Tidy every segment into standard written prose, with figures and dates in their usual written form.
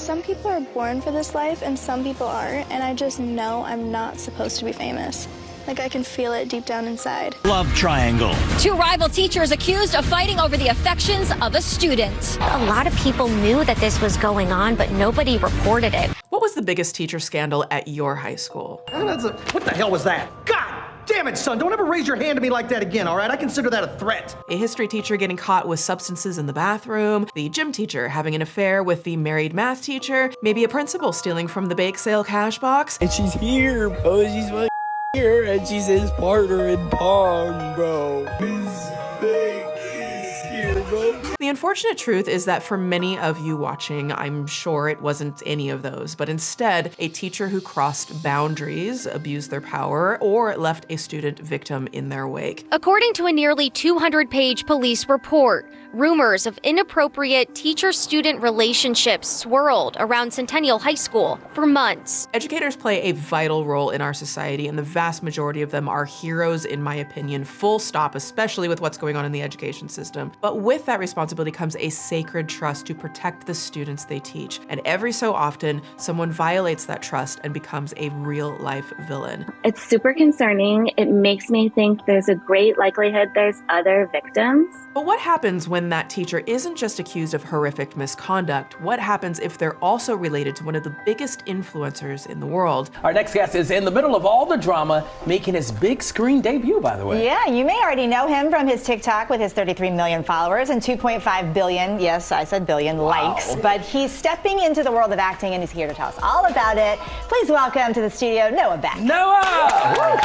Some people are born for this life and some people aren't, and I just know I'm not supposed to be famous. Like, I can feel it deep down inside. Love triangle. Two rival teachers accused of fighting over the affections of a student. A lot of people knew that this was going on, but nobody reported it. What was the biggest teacher scandal at your high school? What the hell was that? God damn it, son, don't ever raise your hand to me like that again, all right? I consider that a threat. A history teacher getting caught with substances in the bathroom, the gym teacher having an affair with the married math teacher, maybe a principal stealing from the bake sale cash box. And she's here, bro. She's fucking here, and she's his partner in Pong, bro. His bake is here, bro. The unfortunate truth is that for many of you watching, I'm sure it wasn't any of those, but instead a teacher who crossed boundaries, abused their power, or left a student victim in their wake. According to a nearly 200-page police report, rumors of inappropriate teacher-student relationships swirled around Centennial High School for months. Educators play a vital role in our society, and the vast majority of them are heroes, in my opinion, full stop, especially with what's going on in the education system. But with that responsibility comes a sacred trust to protect the students they teach. And every so often, someone violates that trust and becomes a real-life villain. It's super concerning. It makes me think there's a great likelihood there's other victims. But what happens when that teacher isn't just accused of horrific misconduct? What happens if they're also related to one of the biggest influencers in the world? Our next guest is in the middle of all the drama, making his big screen debut, by the way. Yeah, you may already know him from his TikTok with his 33 million followers and 2.5 billion, yes, I said billion, likes. But he's stepping into the world of acting and he's here to tell us all about it. Please welcome to the studio, Noah Beck. Noah!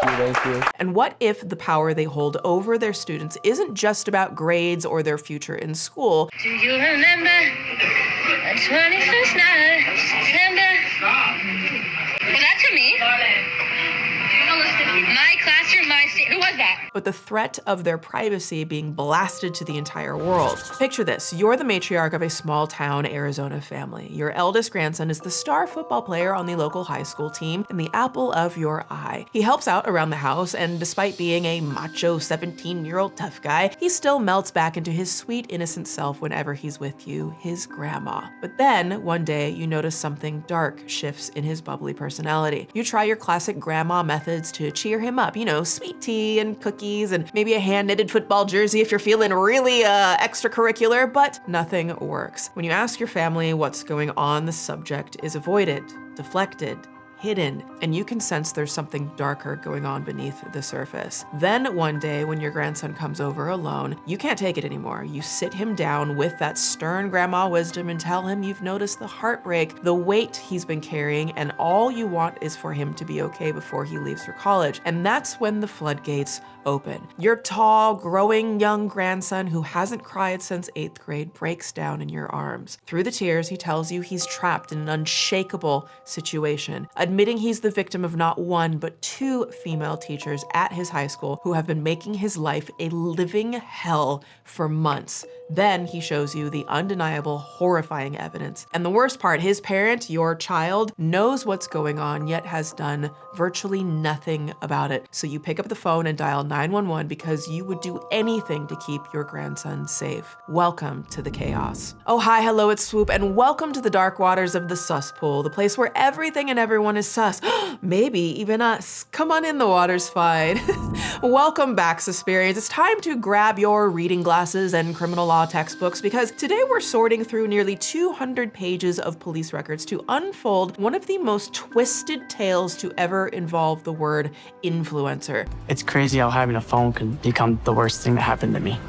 Thank you. And what if the power they hold over their students isn't just about grades or their future in school? Do you remember the 21st night of September? Was that to me? My classroom, my state. Who was that? But the threat of their privacy being blasted to the entire world. Picture this, you're the matriarch of a small town Arizona family. Your eldest grandson is the star football player on the local high school team and the apple of your eye. He helps out around the house, and despite being a macho 17-year-old tough guy, he still melts back into his sweet, innocent self whenever he's with you, his grandma. But then, one day, you notice something dark shifts in his bubbly personality. You try your classic grandma methods to cheer him up, you know, sweet tea and cookies and maybe a hand-knitted football jersey if you're feeling really extracurricular, but nothing works. When you ask your family what's going on, the subject is avoided, deflected, hidden, and you can sense there's something darker going on beneath the surface. Then one day when your grandson comes over alone, you can't take it anymore. You sit him down with that stern grandma wisdom and tell him you've noticed the heartbreak, the weight he's been carrying, and all you want is for him to be okay before he leaves for college. And that's when the floodgates open. Your tall, growing young grandson who hasn't cried since 8th grade breaks down in your arms. Through the tears, he tells you he's trapped in an unshakable situation, admitting he's the victim of not one, but 2 female teachers at his high school who have been making his life a living hell for months. Then he shows you the undeniable, horrifying evidence. And the worst part, his parent, your child, knows what's going on, yet has done virtually nothing about it. So you pick up the phone and dial 911 because you would do anything to keep your grandson safe. Welcome to the chaos. Oh, hi, hello, it's Swoop, and welcome to the dark waters of the Suspool, the place where everything and everyone is sus. Maybe even us. Come on in, the water's fine. Welcome back, Suspirians. It's time to grab your reading glasses and criminal law textbooks, because today we're sorting through nearly 200 pages of police records to unfold one of the most twisted tales to ever involve the word influencer. It's crazy how having a phone can become the worst thing that happened to me.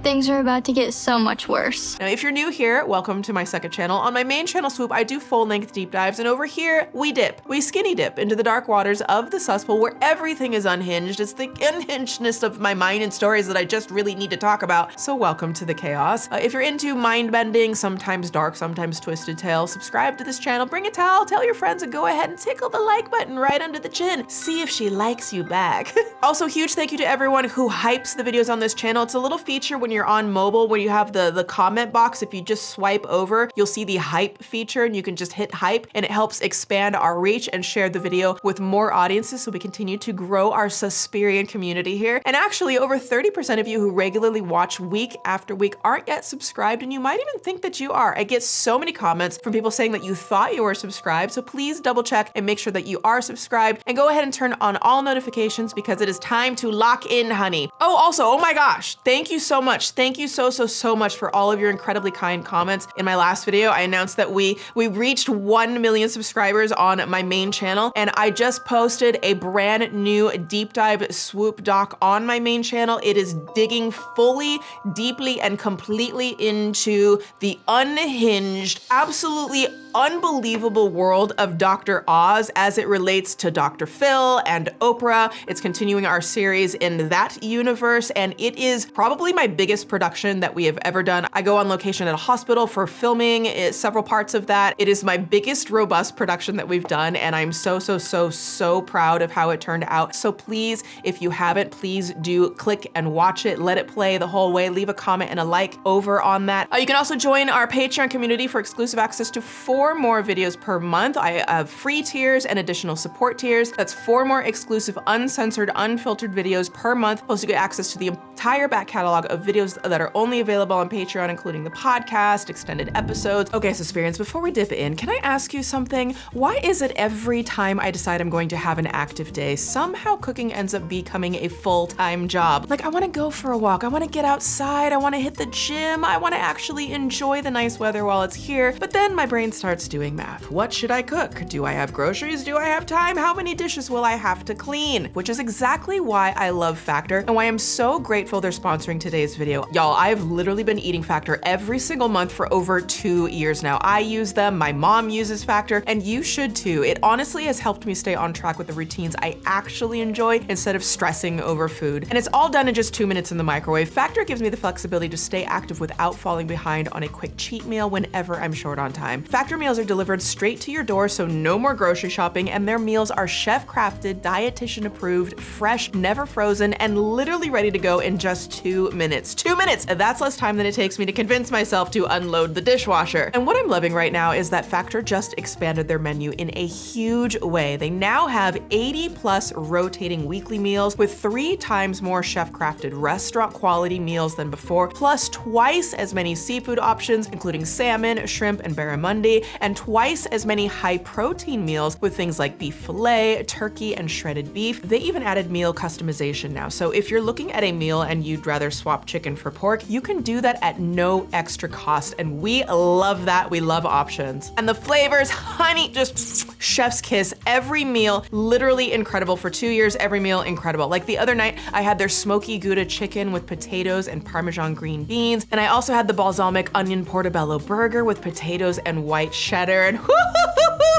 Things are about to get so much worse. Now, if you're new here, welcome to my second channel. On my main channel, Swoop, I do full-length deep dives, and over here, we skinny dip into the dark waters of the Suspool where everything is unhinged. It's the unhingedness of my mind and stories that I just really need to talk about. So welcome to the chaos. If you're into mind-bending, sometimes dark, sometimes twisted tales, subscribe to this channel, bring a towel, tell your friends, and go ahead and tickle the like button right under the chin. See if she likes you back. Also, huge thank you to everyone who hypes the videos on this channel. It's a little feature when you're on mobile where you have the comment box. If you just swipe over, you'll see the hype feature and you can just hit hype and it helps expand our reach and share the video with more audiences so we continue to grow our Susperian community here. And actually over 30% of you who regularly watch week after week aren't yet subscribed, and you might even think that you are. I get so many comments from people saying that you thought you were subscribed, so please double check and make sure that you are subscribed, and go ahead and turn on all notifications because it is time to lock in, honey. Oh, also, oh my gosh, thank you so much. Thank you so much for all of your incredibly kind comments. In my last video, I announced that we reached 1 million subscribers on my main channel, and I just posted a brand new deep dive swoop doc on my main channel. It is digging fully, deeply, and completely into the unhinged, absolutely unbelievable world of Dr. Oz as it relates to Dr. Phil and Oprah. It's continuing our series in that universe, and it is probably my biggest production that we have ever done. I go on location at a hospital for filming several parts of that. It is my biggest robust production that we've done, and I'm so proud of how it turned out. So please, if you haven't, please do click and watch it. Let it play the whole way. Leave a comment and a like over on that. You can also join our Patreon community for exclusive access to 4 more videos per month. I have free tiers and additional support tiers. That's 4 more exclusive, uncensored, unfiltered videos per month. Plus you get access to the entire back catalog of videos that are only available on Patreon, including the podcast, extended episodes. Okay, Susperians, before we dip in, can I ask you something? Why is it every time I decide I'm going to have an active day, somehow cooking ends up becoming a full-time job? Like, I wanna go for a walk, I wanna get outside, I wanna hit the gym, I wanna actually enjoy the nice weather while it's here, but then my brain starts doing math. What should I cook? Do I have groceries? Do I have time? How many dishes will I have to clean? Which is exactly why I love Factor and why I'm so grateful they're sponsoring today's video. Y'all, I've literally been eating Factor every single month for over 2 years now. I use them, my mom uses Factor, and you should too. It honestly has helped me stay on track with the routines I actually enjoy instead of stressing over food. And it's all done in just 2 minutes in the microwave. Factor gives me the flexibility to stay active without falling behind on a quick cheat meal whenever I'm short on time. Factor meals are delivered straight to your door, so no more grocery shopping, and their meals are chef-crafted, dietitian approved, fresh, never frozen, and literally ready to go in just 2 minutes. 2 minutes! That's less time than it takes me to convince myself to unload the dishwasher. And what I'm loving right now is that Factor just expanded their menu in a huge way. They now have 80+ rotating weekly meals with 3 times more chef-crafted restaurant quality meals than before, plus twice as many seafood options, including salmon, shrimp, and barramundi, and twice as many high-protein meals with things like beef fillet, turkey, and shredded beef. They even added meal customization now. So if you're looking at a meal and you'd rather swap chicken for pork, you can do that at no extra cost, and we love that. We love options. And the flavors, honey, just chef's kiss. Every meal, literally incredible. For 2 years, every meal incredible. Like the other night, I had their smoky Gouda chicken with potatoes and Parmesan green beans, and I also had the balsamic onion portobello burger with potatoes and white cheddar, and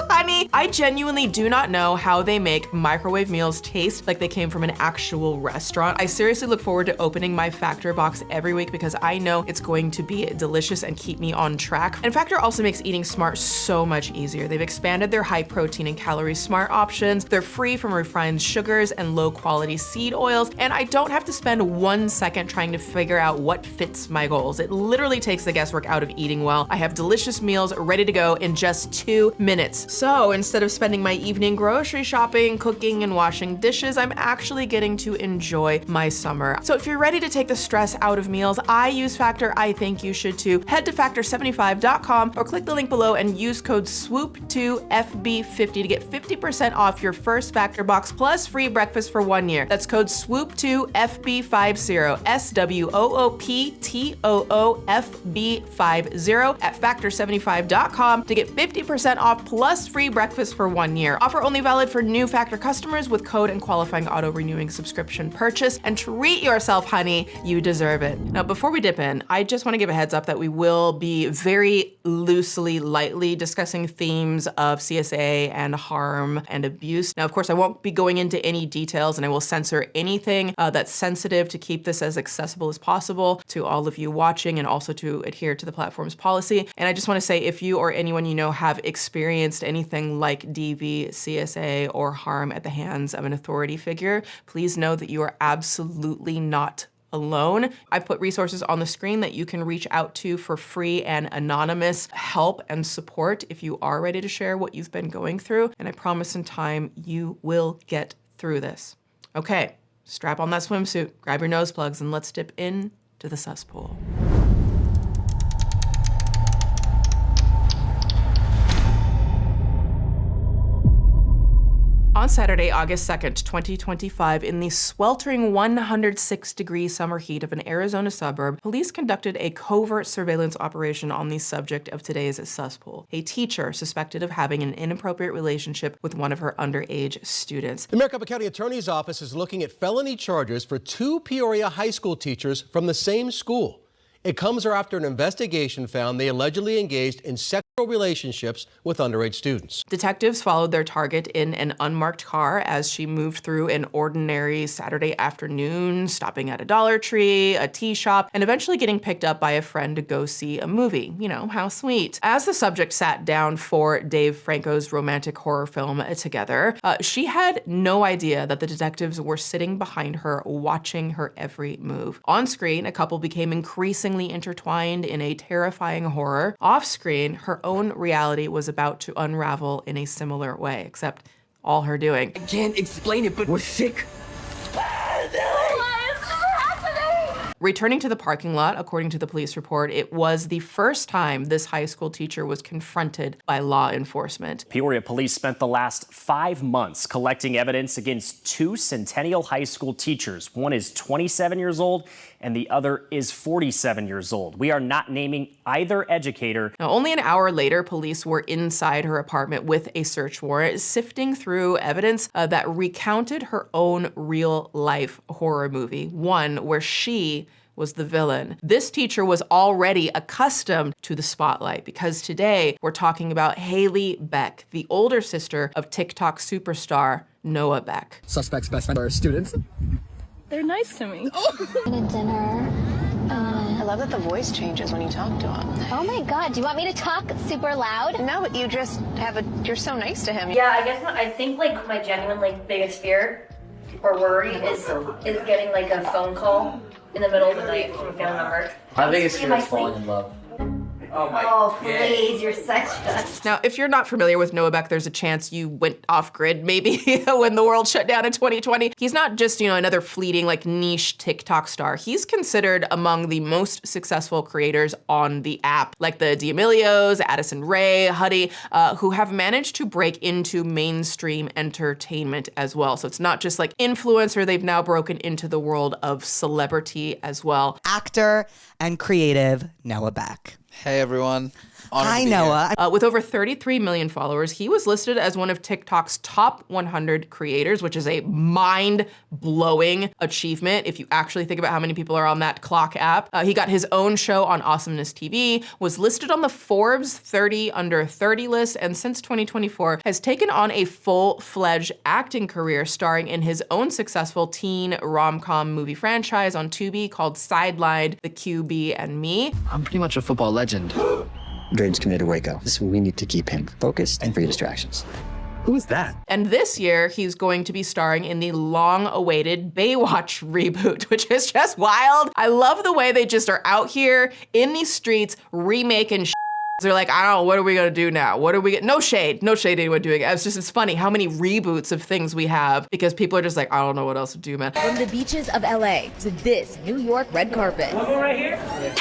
honey, I genuinely do not know how they make microwave meals taste like they came from an actual restaurant. I seriously look forward to opening my Factor box every week because I know it's going to be delicious and keep me on track. And Factor also makes eating smart so much easier. They've expanded their high protein and calorie smart options. They're free from refined sugars and low quality seed oils, and I don't have to spend 1 second trying to figure out what fits my goals. It literally takes the guesswork out of eating well. I have delicious meals ready to go in just 2 minutes. So instead of spending my evening grocery shopping, cooking, and washing dishes, I'm actually getting to enjoy my summer. So if you're ready to take the stress out of meals, I use Factor. I think you should too. Head to factor75.com or click the link below and use code SWOOP2FB50 to get 50% off your first Factor box plus free breakfast for 1 year. That's code SWOOP2FB50, SWOOPTOOFB50 at factor75.com to get 50% off plus free breakfast for 1 year. Offer only valid for new Factor customers with code and qualifying auto-renewing subscription purchase. And treat yourself, honey. You deserve it. Now, before we dip in, I just want to give a heads up that we will be very loosely, lightly discussing themes of CSA and harm and abuse. Now, of course, I won't be going into any details, and I will censor anything that's sensitive to keep this as accessible as possible to all of you watching, and also to adhere to the platform's policy. And I just want to say, if you or anyone you know have experienced anything like DV, CSA, or harm at the hands of an authority figure, please know that you are absolutely not alone. I've put resources on the screen that you can reach out to for free and anonymous help and support if you are ready to share what you've been going through. And I promise in time, you will get through this. Okay, strap on that swimsuit, grab your nose plugs, and let's dip in to the cesspool. On Saturday, August 2nd, 2025, in the sweltering 106-degree summer heat of an Arizona suburb, police conducted a covert surveillance operation on the subject of today's cesspool, a teacher suspected of having an inappropriate relationship with one of her underage students. The Maricopa County Attorney's Office is looking at felony charges for 2 Peoria high school teachers from the same school. It comes after an investigation found they allegedly engaged in sexual relationships with underage students. Detectives followed their target in an unmarked car as she moved through an ordinary Saturday afternoon, stopping at a Dollar Tree, a tea shop, and eventually getting picked up by a friend to go see a movie. You know, how sweet. As the subject sat down for Dave Franco's romantic horror film together, she had no idea that the detectives were sitting behind her, watching her every move. On screen, a couple became increasingly intertwined in a terrifying horror. Off screen, her own reality was about to unravel in a similar way, except all her doing. I can't explain it, but we're sick. Returning to the parking lot, according to the police report, it was the first time this high school teacher was confronted by law enforcement. Peoria police spent the last 5 months collecting evidence against 2 Centennial High School teachers. One is 27 years old and the other is 47 years old. We are not naming either educator. Now, only an hour later, police were inside her apartment with a search warrant, sifting through evidence that recounted her own real-life horror movie, one where she was the villain. This teacher was already accustomed to the spotlight because today we're talking about Haley Beck, the older sister of TikTok superstar Noah Beck. Suspect's best friend are students. They're nice to me. Dinner. I love that the voice changes when you talk to him. Oh my God, do you want me to talk super loud? No, but you just you're so nice to him. Yeah, I guess I think like my genuine biggest fear or worry is getting like a phone call in the middle of the night from a family member. My biggest fear is falling in love. Oh, please, you're such a... Now, if you're not familiar with Noah Beck, there's a chance you went off grid maybe when the world shut down in 2020. He's not just, another fleeting niche TikTok star. He's considered among the most successful creators on the app, like the D'Amelios, Addison Rae, Huddy, who have managed to break into mainstream entertainment as well. So it's not just influencer, they've now broken into the world of celebrity as well. Actor and creative Noah Beck. Hey everyone. Hi, Noah. With over 33 million followers, he was listed as one of TikTok's top 100 creators, which is a mind-blowing achievement if you actually think about how many people are on that clock app. He got his own show on Awesomeness TV, was listed on the Forbes 30 Under 30 list, and since 2024 has taken on a full-fledged acting career starring in his own successful teen rom-com movie franchise on Tubi called Sidelined, The QB and Me. I'm pretty much a football legend. Dreams committed Waco. So we need to keep him focused and free distractions. Who is that? And this year, he's going to be starring in the long-awaited Baywatch reboot, which is just wild. I love the way they just are out here in these streets remaking shit. They're like, I don't know, what are we gonna do now? What are we no shade anyone doing it. It's funny how many reboots of things we have because people are just like, I don't know what else to do, man. From the beaches of LA to this New York red carpet. One more right here. Yeah.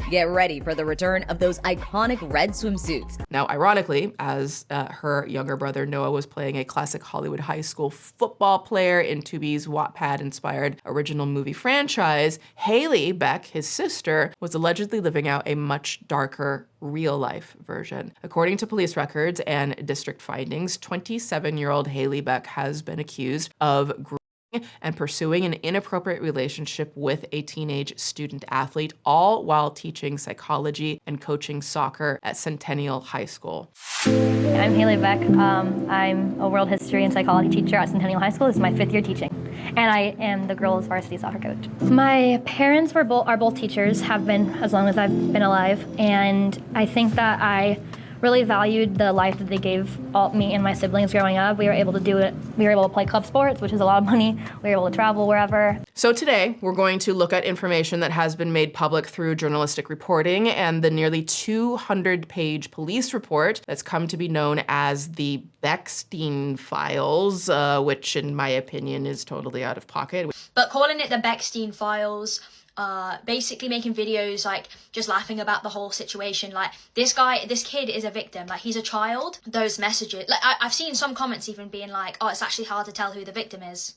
Get ready for the return of those iconic red swimsuits. Now, ironically, as her younger brother Noah was playing a classic Hollywood high school football player in Tubi's Wattpad-inspired original movie franchise, Haley Beck, his sister, was allegedly living out a much darker real-life version. According to police records and district findings, 27-year-old Haley Beck has been accused of and pursuing an inappropriate relationship with a teenage student athlete, all while teaching psychology and coaching soccer at Centennial High School. I'm Haley Beck. I'm a world history and psychology teacher at Centennial High School. This is my 5th year teaching, and I am the girls' varsity soccer coach. My parents are both teachers, have been as long as I've been alive, and I think that I really valued the life that they gave me and my siblings growing up. We were able to do it. We were able to play club sports, which is a lot of money. We were able to travel wherever. So today, we're going to look at information that has been made public through journalistic reporting and the nearly 200-page police report that's come to be known as the Beckstein Files, which in my opinion is totally out of pocket. But calling it the Beckstein Files, basically making videos like just laughing about the whole situation, like this kid is a victim, like he's a child. Those messages, like I've seen some comments even being like, oh, it's actually hard to tell who the victim is.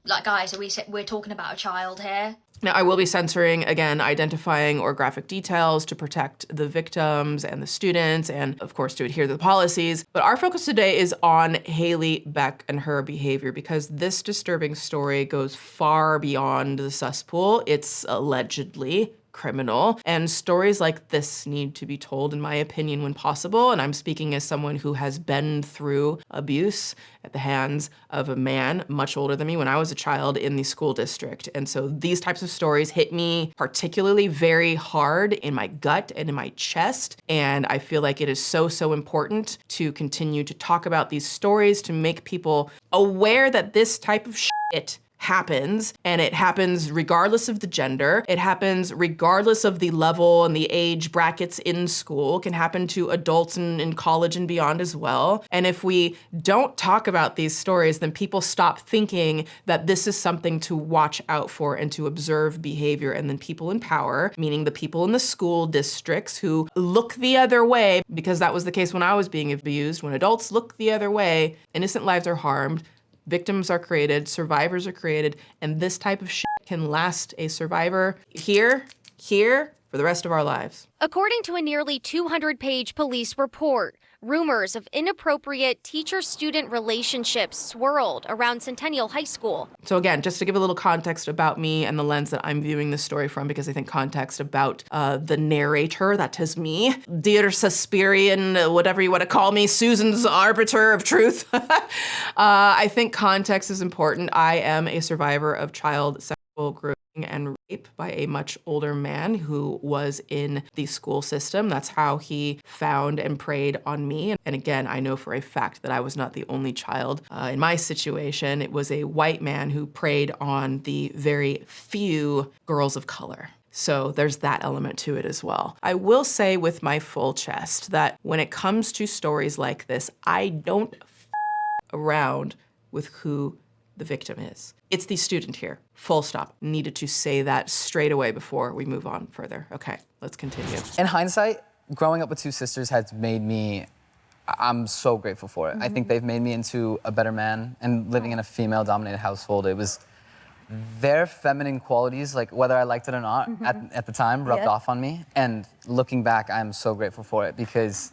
Like, guys, we're talking about a child here. Now, I will be censoring, again, identifying or graphic details to protect the victims and the students and, of course, to adhere to the policies. But our focus today is on Hailey Beck and her behavior because this disturbing story goes far beyond the Suspool. It's allegedly criminal, and stories like this need to be told, in my opinion, when possible. And I'm speaking as someone who has been through abuse at the hands of a man much older than me when I was a child in the school district. And so these types of stories hit me particularly very hard in my gut and in my chest. And I feel like it is so, so important to continue to talk about these stories, to make people aware that this type of shit happens, and it happens regardless of the gender. It happens regardless of the level and the age brackets in school. It can happen to adults in college and beyond as well. And if we don't talk about these stories, then people stop thinking that this is something to watch out for and to observe behavior. And then people in power, meaning the people in the school districts who look the other way, because that was the case when I was being abused. When adults look the other way, innocent lives are harmed. Victims are created, survivors are created, and this type of shit can last a survivor here, for the rest of our lives. According to a nearly 200-page police report, rumors of inappropriate teacher-student relationships swirled around Centennial High School. So again, just to give a little context about me and the lens that I'm viewing this story from, because I think context about the narrator, that is me, dear Suspirian, whatever you want to call me, Susan's arbiter of truth. I think context is important. I am a survivor of child sexual grooming and rape by a much older man who was in the school system. That's how he found and preyed on me. And again, I know for a fact that I was not the only child. In my situation, it was a white man who preyed on the very few girls of color. So there's that element to it as well. I will say with my full chest that when it comes to stories like this, I don't around with who the victim is. It's the student here, full stop. Needed to say that straight away before we move on further. Okay, let's continue. In hindsight, growing up with two sisters has made me, I'm so grateful for it. I think they've made me into a better man, and living in a female-dominated household, it was their feminine qualities, like whether I liked it or not, at the time, rubbed off on me. And looking back, I'm so grateful for it because,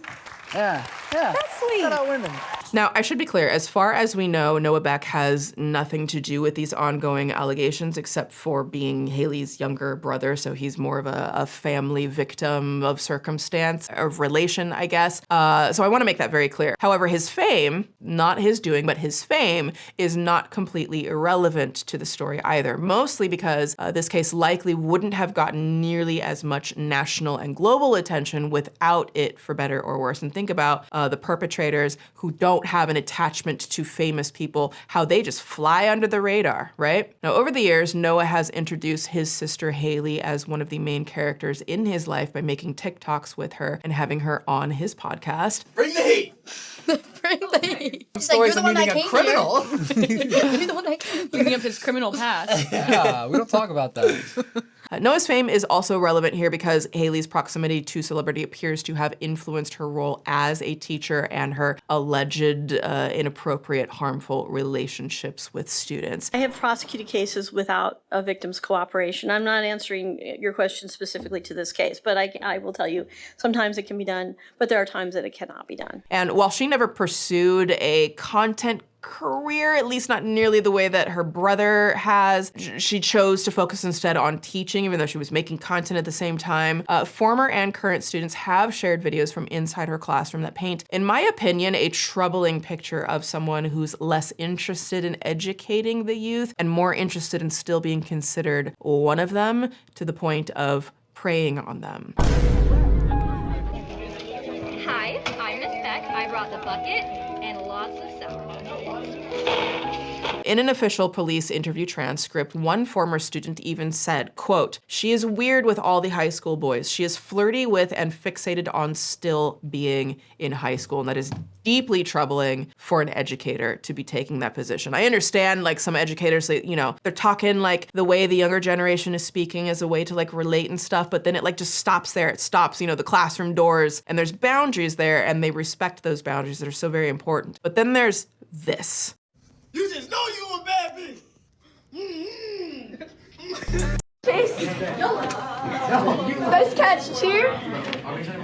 yeah. That's sweet. Shout out women. Now, I should be clear, as far as we know, Noah Beck has nothing to do with these ongoing allegations except for being Hailey's younger brother, so he's more of a family victim of circumstance, of relation, I guess. So I want to make that very clear. However, his fame, not his doing, but his fame, is not completely irrelevant to the story either, mostly because this case likely wouldn't have gotten nearly as much national and global attention without it, for better or worse. And think about the perpetrators who don't have an attachment to famous people, how they just fly under the radar, right? Now, over the years, Noah has introduced his sister Hailey as one of the main characters in his life by making TikToks with her and having her on his podcast. Bring the heat! Bring the heat. It's like, you're the one that came criminal. You're the one that bringing up his criminal past. Yeah, we don't talk about that. Noah's fame is also relevant here because Hailey's proximity to celebrity appears to have influenced her role as a teacher and her alleged inappropriate, harmful relationships with students. I have prosecuted cases without a victim's cooperation. I'm not answering your question specifically to this case, but I will tell you, sometimes it can be done, but there are times that it cannot be done. And while she never pursued a content career, at least not nearly the way that her brother has, she chose to focus instead on teaching, even though she was making content at the same time. Former and current students have shared videos from inside her classroom that paint, in my opinion, a troubling picture of someone who's less interested in educating the youth and more interested in still being considered one of them, to the point of preying on them. I brought the bucket and lots of sour patches. In an official police interview transcript, one former student even said, quote, "She is weird with all the high school boys. She is flirty with and fixated on still being in high school." And that is deeply troubling for an educator to be taking that position. I understand like some educators, they're talking like the way the younger generation is speaking as a way to like relate and stuff, but then it like just stops there. It stops, the classroom doors, and there's boundaries there, and they respect those boundaries that are so very important. But then there's this. You just know you a bad bitch. Chase. Nice catch, cheer.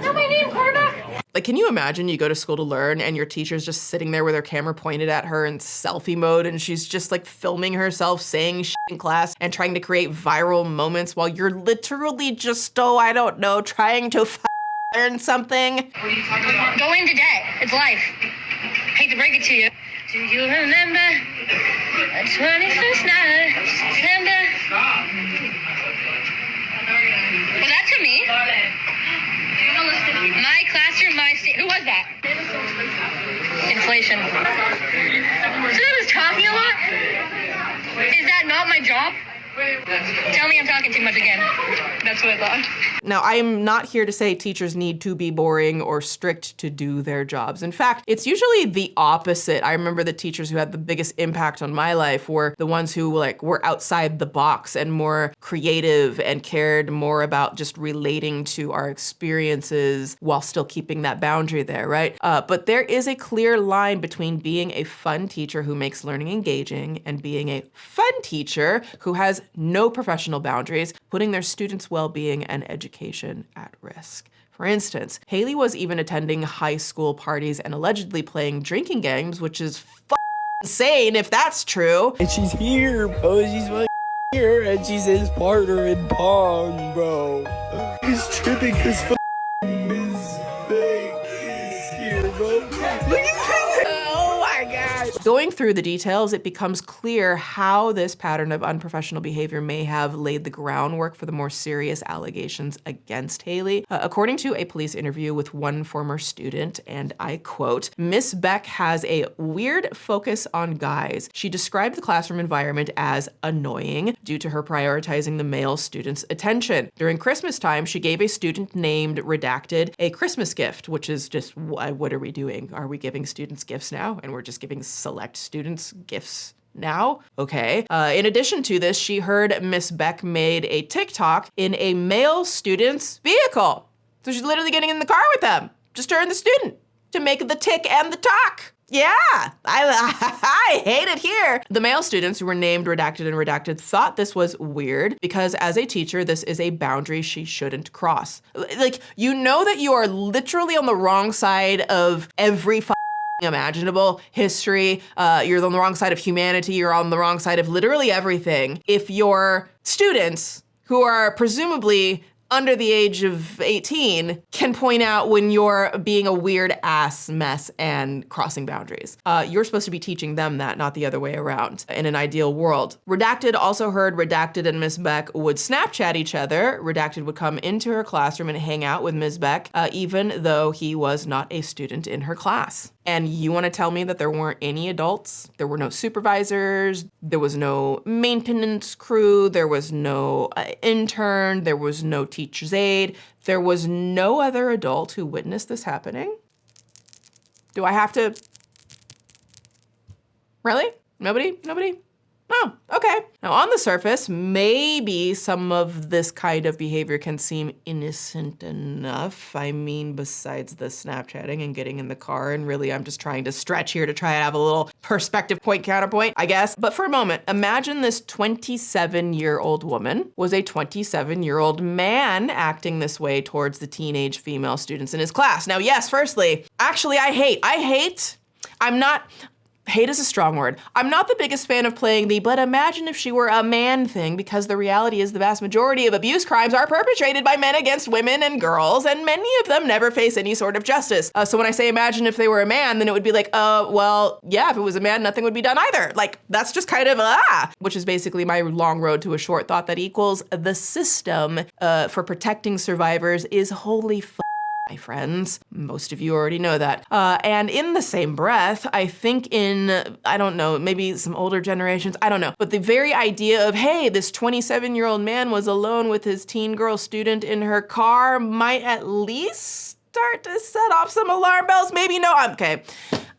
Know my name, quarterback? Like, can you imagine you go to school to learn and your teacher's just sitting there with her camera pointed at her in selfie mode, and she's just like filming herself saying shit in class and trying to create viral moments while you're literally just, trying to learn something? Go into debt. It's life. Hate to break it to you. Do you remember the 21st night of September? Was that to me? My classroom, who was that? Inflation. So I was talking a lot? Is that not my job? Tell me I'm talking too much again. That's what I thought. Now, I'm not here to say teachers need to be boring or strict to do their jobs. In fact, it's usually the opposite. I remember the teachers who had the biggest impact on my life were the ones who were outside the box and more creative and cared more about just relating to our experiences while still keeping that boundary there, right? But there is a clear line between being a fun teacher who makes learning engaging and being a fun teacher who has no professional boundaries, putting their students' well-being and education at risk. For instance, Haley was even attending high school parties and allegedly playing drinking games, which is insane if that's true. And she's here, bro. She's here, and she's his partner in Pong, bro. He's tripping because Miss Beck is here, bro. Look at this. Oh my God. Going through the details, it becomes clear how this pattern of unprofessional behavior may have laid the groundwork for the more serious allegations against Haley. According to a police interview with one former student, and I quote, "Miss Beck has a weird focus on guys. She described the classroom environment as annoying due to her prioritizing the male students' attention. During Christmas time, she gave a student named Redacted a Christmas gift," which is just, what are we doing? Are we giving students gifts now? And we're just giving select students gifts now? Okay. In addition to this, she heard Miss Beck made a TikTok in a male student's vehicle. So she's literally getting in the car with them, just her and the student, to make the tick and the talk. Yeah, I hate it here. The male students who were named Redacted and Redacted thought this was weird because as a teacher, this is a boundary she shouldn't cross. Like, you know that you are literally on the wrong side of every imaginable history. You're on the wrong side of humanity. You're on the wrong side of literally everything. If your students, who are presumably under the age of 18, can point out when you're being a weird ass mess and crossing boundaries. You're supposed to be teaching them that, not the other way around, in an ideal world. Redacted also heard Redacted and Miss Beck would Snapchat each other. Redacted would come into her classroom and hang out with Miss Beck, even though he was not a student in her class. And you want to tell me that there weren't any adults? There were no supervisors, there was no maintenance crew, there was no intern, there was no teacher's aide, there was no other adult who witnessed this happening? Do I have to? Really? Nobody? Oh, okay. Now on the surface, maybe some of this kind of behavior can seem innocent enough. I mean, besides the Snapchatting and getting in the car, and really I'm just trying to stretch here to try to have a little perspective point counterpoint, I guess. But for a moment, imagine this 27-year-old woman was a 27-year-old man acting this way towards the teenage female students in his class. Now, yes, firstly, actually hate is a strong word. I'm not the biggest fan of playing the "but imagine if she were a man" thing, because the reality is the vast majority of abuse crimes are perpetrated by men against women and girls, and many of them never face any sort of justice. So when I say imagine if they were a man, then it would be like, well, yeah, if it was a man, nothing would be done either. Like, that's just kind of, which is basically my long road to a short thought that equals the system for protecting survivors is wholly my friends. Most of you already know that. And in the same breath, I think in, I don't know, maybe some older generations, I don't know. But the very idea of, hey, this 27-year-old man was alone with his teen girl student in her car might at least start to set off some alarm bells. Maybe no, I'm okay.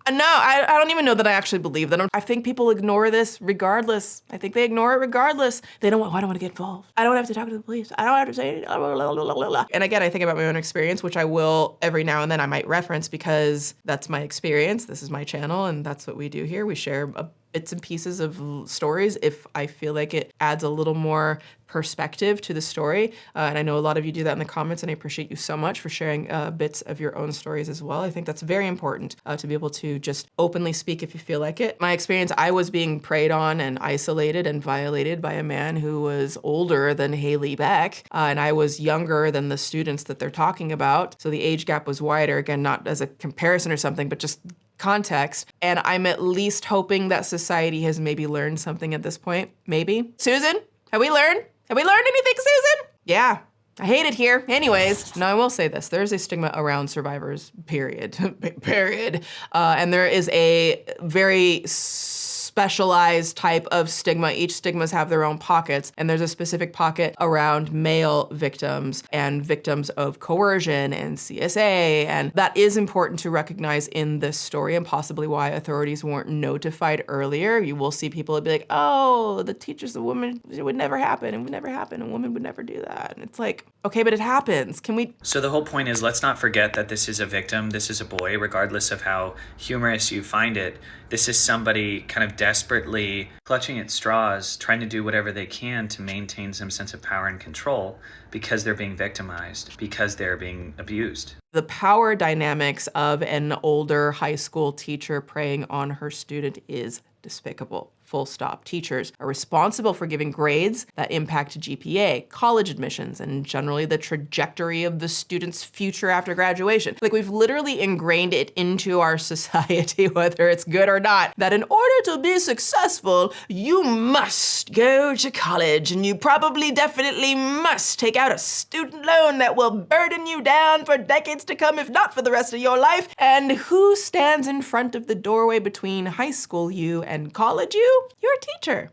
No, I don't even know that I actually believe that. I think people ignore this regardless. I think they ignore it regardless. They don't want, I don't want to get involved. I don't have to talk to the police. I don't have to say anything. And again, I think about my own experience, which I will every now and then I might reference because that's my experience. This is my channel and that's what we do here. We share bits and pieces of stories if I feel like it adds a little more perspective to the story. And I know a lot of you do that in the comments, and I appreciate you so much for sharing bits of your own stories as well. I think that's very important to be able to just openly speak if you feel like it. My experience, I was being preyed on and isolated and violated by a man who was older than Haley Beck, and I was younger than the students that they're talking about. So the age gap was wider, again, not as a comparison or something, but just context. And I'm at least hoping that society has maybe learned something at this point. Maybe. Susan, have we learned? Have we learned anything, Susan? Yeah. I hate it here. Anyways, now I will say this. There's a stigma around survivors, period. Period. And there is a very specialized type of stigma. Each stigmas have their own pockets, and there's a specific pocket around male victims and victims of coercion and CSA, and that is important to recognize in this story and possibly why authorities weren't notified earlier. You will see people be like, oh, the teacher's a woman, it would never happen, it would never happen, a woman would never do that. And it's like, okay, but it happens. Can we? So the whole point is, let's not forget that this is a victim, this is a boy, regardless of how humorous you find it. This is somebody kind of desperately clutching at straws, trying to do whatever they can to maintain some sense of power and control because they're being victimized, because they're being abused. The power dynamics of an older high school teacher preying on her student is despicable. Full stop. Teachers are responsible for giving grades that impact GPA, college admissions, and generally the trajectory of the student's future after graduation. Like, we've literally ingrained it into our society, whether it's good or not, that in order to be successful, you must go to college, and you probably definitely must take out a student loan that will burden you down for decades to come, if not for the rest of your life. And who stands in front of the doorway between high school you and college you? Your teacher.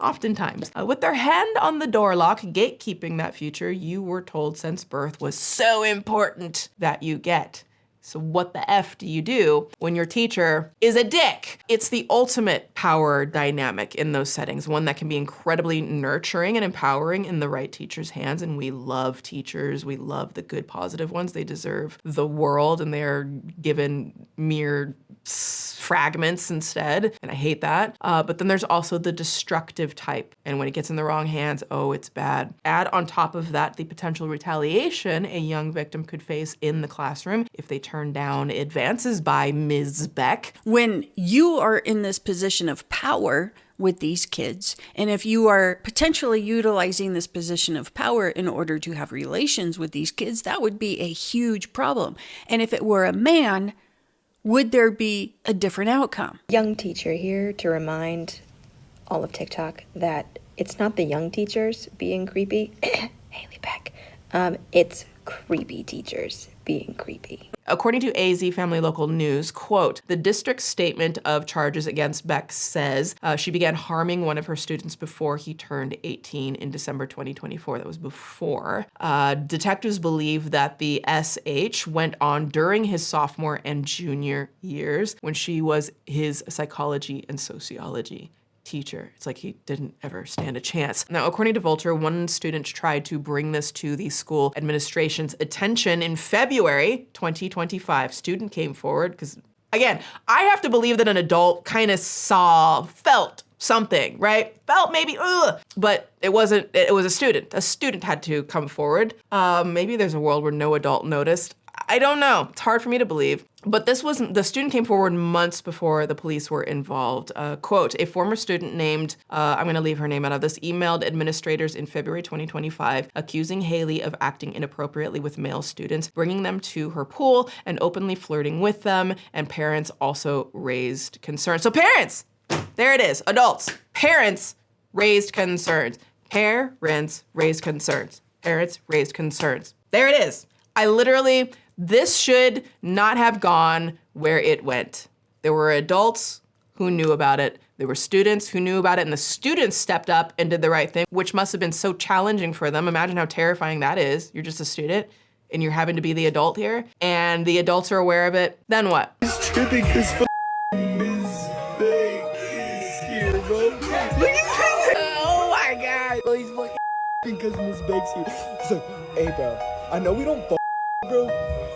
Oftentimes. With their hand on the door lock, gatekeeping that future you were told since birth was so important that you get. So what the F do you do when your teacher is a dick? It's the ultimate power dynamic in those settings, one that can be incredibly nurturing and empowering in the right teacher's hands. And we love teachers. We love the good, positive ones. They deserve the world, and they are given mere fragments instead, and I hate that. But then there's also the destructive type, and when it gets in the wrong hands, oh, it's bad. Add on top of that the potential retaliation a young victim could face in the classroom if they turn down advances by Ms. Beck. When you are in this position of power with these kids, and if you are potentially utilizing this position of power in order to have relations with these kids, that would be a huge problem. And if it were a man, would there be a different outcome? Young teacher here to remind all of TikTok that it's not the young teachers being creepy, Haley Beck, it's creepy teachers being creepy. According to AZ Family Local News, quote, the district's statement of charges against Beck says she began harming one of her students before he turned 18 in December 2024. That was before. Detectives believe that the SH went on during his sophomore and junior years when she was his psychology and sociology teacher. It's like he didn't ever stand a chance. Now, according to Vulture, one student tried to bring this to the school administration's attention in February 2025. Student came forward because, again, I have to believe that an adult kind of felt something, right? Felt maybe, but it wasn't, it was a student. A student had to come forward. Maybe there's a world where no adult noticed. I don't know. It's hard for me to believe. But the student came forward months before the police were involved. Quote, a former student named, I'm gonna leave her name out of this, emailed administrators in February 2025, accusing Haley of acting inappropriately with male students, bringing them to her pool and openly flirting with them, and parents also raised concerns. So parents, there it is, adults, parents raised concerns. Parents raised concerns. Parents raised concerns. There it is. I literally, This should not have gone where it went. There were adults who knew about it. There were students who knew about it, and the students stepped up and did the right thing, which must have been so challenging for them. Imagine how terrifying that is. You're just a student, and you're having to be the adult here, and the adults are aware of it. Then what? It's tripping because Ms. Beck is here, bro. Look at this. Oh my God. Oh, he's fucking because Ms. Beck's here. He's like, hey, bro, I know we don't bro,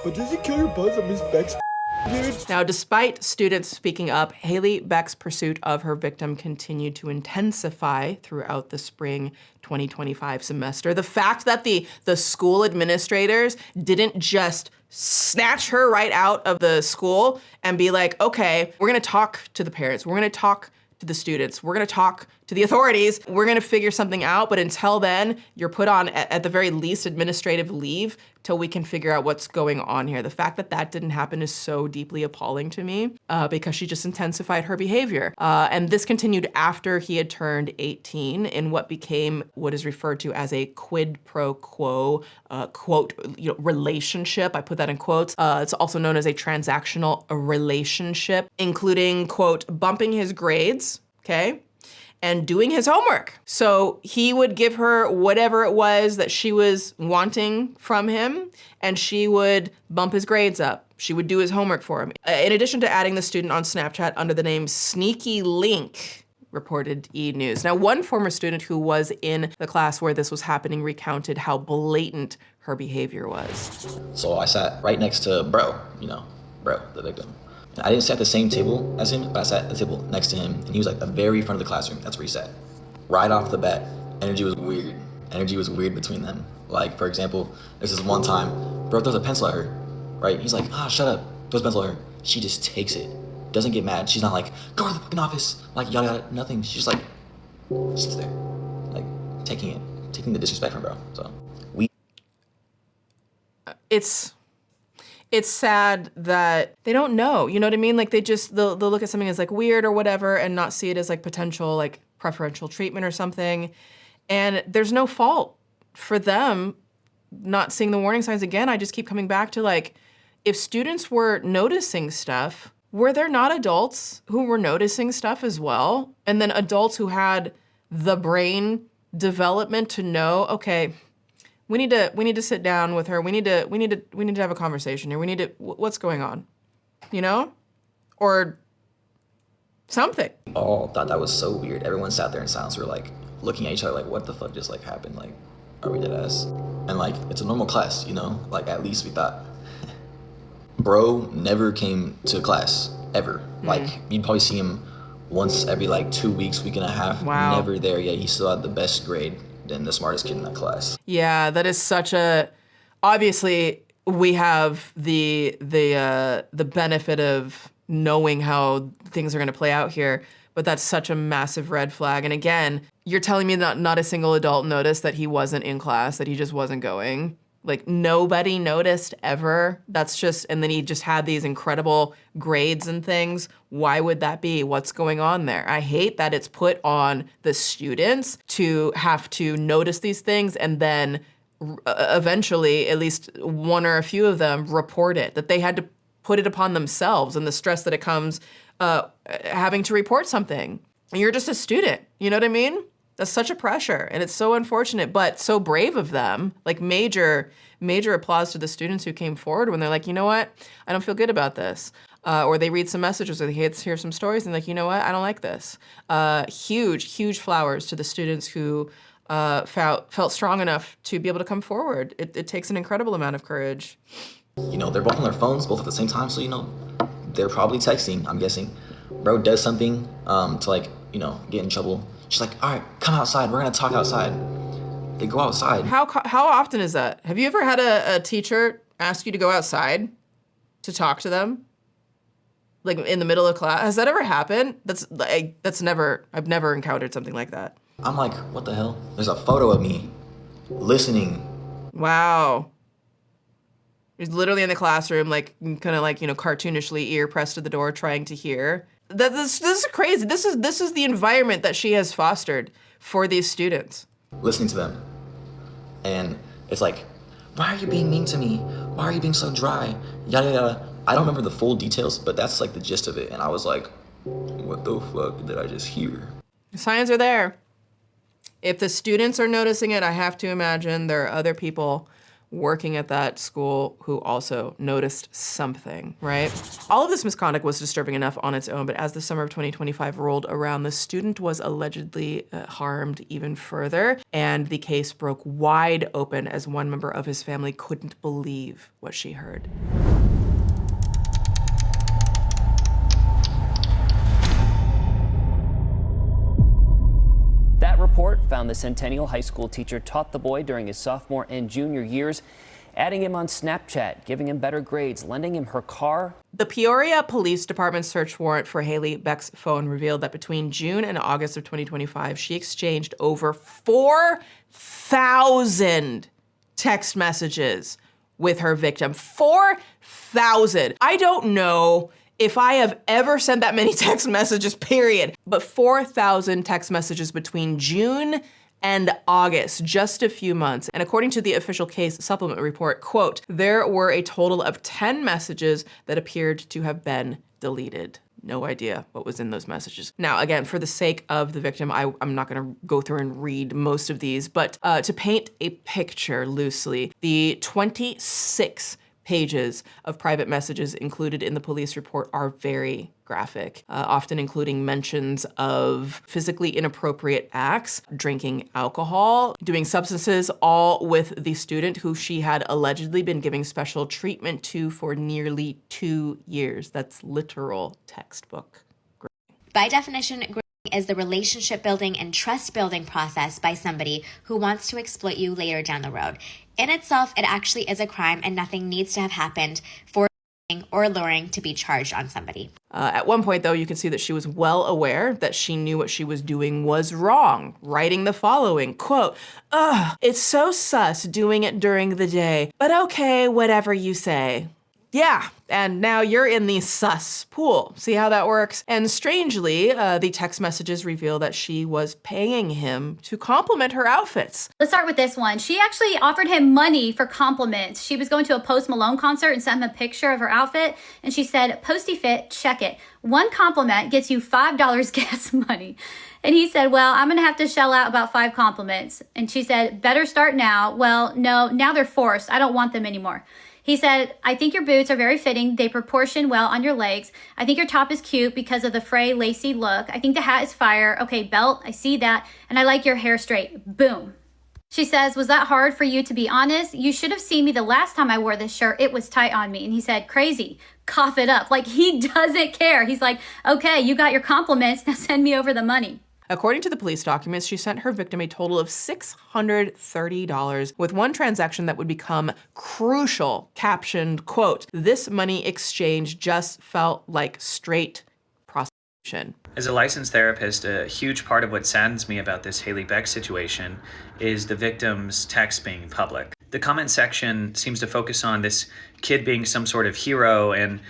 but does it kill your buzz that Ms. Beck's dude? Now, despite students speaking up, Haley Beck's pursuit of her victim continued to intensify throughout the spring 2025 semester. The fact that the school administrators didn't just snatch her right out of the school and be like, okay, we're gonna talk to the parents, we're gonna talk to the students, we're gonna talk to the authorities, we're gonna figure something out, but until then, you're put on, at the very least, administrative leave till we can figure out what's going on here. The fact that that didn't happen is so deeply appalling to me because she just intensified her behavior. And this continued after he had turned 18 in what became what is referred to as a quid pro quo, quote, relationship. I put that in quotes. It's also known as a transactional relationship, including, quote, bumping his grades, okay? And doing his homework. So he would give her whatever it was that she was wanting from him, and she would bump his grades up. She would do his homework for him. In addition to adding the student on Snapchat under the name Sneaky Link, reported E! News. Now, one former student who was in the class where this was happening recounted how blatant her behavior was. So I sat right next to bro, the victim. I didn't sit at the same table as him, but I sat at the table next to him, and he was like the very front of the classroom. That's where he sat. Right off the bat, energy was weird. Energy was weird between them. Like, for example, there's this one time, bro throws a pencil at her, right? He's like, shut up, throws a pencil at her. She just takes it, doesn't get mad. She's not like, go to the fucking office, like, yada, yada, nothing. She's just like, sits there, like, taking the disrespect from bro, so. It's sad that they don't know, you know what I mean? Like they'll look at something as like weird or whatever and not see it as like potential like preferential treatment or something. And there's no fault for them not seeing the warning signs. Again, I just keep coming back to like, if students were noticing stuff, were there not adults who were noticing stuff as well? And then adults who had the brain development to know, okay, we need to sit down with her. We need to have a conversation here. What's going on? You know? Or something. All thought that was so weird. Everyone sat there in silence. We were like looking at each other like, what the fuck just like happened? Like, are we dead ass? And like, it's a normal class, Like at least we thought. Bro never came to class, ever. Like, you'd probably see him once every like 2 weeks, week and a half. Wow. Never there yet. He still had the best grade than the smartest kid in that class. Yeah, that is such a, obviously we have the benefit of knowing how things are gonna play out here, but that's such a massive red flag. And again, you're telling me that not a single adult noticed that he wasn't in class, that he just wasn't going? Like nobody noticed ever? That's just, and then he just had these incredible grades and things. Why would that be? What's going on there? I hate that it's put on the students to have to notice these things and then eventually, at least one or a few of them report it, that they had to put it upon themselves and the stress that it comes having to report something. And you're just a student, you know what I mean? That's such a pressure, and it's so unfortunate, but so brave of them. Like major applause to the students who came forward when they're like, you know what, I don't feel good about this. Or they read some messages or they hear some stories and like, you know what, I don't like this. Huge flowers to the students who felt strong enough to be able to come forward. It takes an incredible amount of courage. They're both on their phones, both at the same time, so they're probably texting, I'm guessing. Bro does something to like, get in trouble. She's like, all right, come outside. We're gonna talk outside. They go outside. How often is that? Have you ever had a teacher ask you to go outside to talk to them? Like in the middle of class? Has that ever happened? I've never encountered something like that. I'm like, what the hell? There's a photo of me listening. Wow. He's literally in the classroom, like kind of like, cartoonishly ear pressed to the door trying to hear. This is crazy. This is the environment that she has fostered for these students. Listening to them. And it's like, why are you being mean to me? Why are you being so dry? Yada, yada. I don't remember the full details, but that's like the gist of it. And I was like, what the fuck did I just hear? The signs are there. If the students are noticing it, I have to imagine there are other people working at that school who also noticed something, right? All of this misconduct was disturbing enough on its own, but as the summer of 2025 rolled around, the student was allegedly harmed even further, and the case broke wide open as one member of his family couldn't believe what she heard. That report found the Centennial High School teacher taught the boy during his sophomore and junior years, adding him on Snapchat, giving him better grades, lending him her car. The Peoria Police Department search warrant for Haley Beck's phone revealed that between June and August of 2025, she exchanged over 4,000 text messages with her victim. 4,000. I don't know if I have ever sent that many text messages, period. But 4,000 text messages between June and August, just a few months. And according to the official case supplement report, quote, there were a total of 10 messages that appeared to have been deleted. No idea what was in those messages. Now, again, for the sake of the victim, I'm not gonna go through and read most of these, but to paint a picture loosely, the 26 pages of private messages included in the police report are very graphic, often including mentions of physically inappropriate acts, drinking alcohol, doing substances, all with the student who she had allegedly been giving special treatment to for nearly 2 years. That's literal textbook. By definition, grooming is the relationship building and trust building process by somebody who wants to exploit you later down the road. In itself, it actually is a crime and nothing needs to have happened for or luring to be charged on somebody. At one point, though, you can see that she was well aware that she knew what she was doing was wrong, writing the following, quote, ugh, it's so sus doing it during the day, but okay, whatever you say. Yeah, and now you're in the sus pool. See how that works? And strangely, the text messages reveal that she was paying him to compliment her outfits. Let's start with this one. She actually offered him money for compliments. She was going to a Post Malone concert and sent him a picture of her outfit. And she said, posty fit, check it. One compliment gets you $5 gas money. And he said, well, I'm gonna have to shell out about 5 compliments. And she said, better start now. Well, no, now they're forced. I don't want them anymore. He said, I think your boots are very fitting. They proportion well on your legs. I think your top is cute because of the fray, lacy look. I think the hat is fire. Okay, belt, I see that. And I like your hair straight. Boom. She says, was that hard for you to be honest? You should have seen me the last time I wore this shirt. It was tight on me. And he said, crazy. Cough it up. Like he doesn't care. He's like, okay, you got your compliments. Now send me over the money. According to the police documents, she sent her victim a total of $630 with one transaction that would become crucial, captioned, quote, this money exchange just felt like straight prostitution. As a licensed therapist, a huge part of what saddens me about this Haley Beck situation is the victim's text being public. The comment section seems to focus on this kid being some sort of hero and,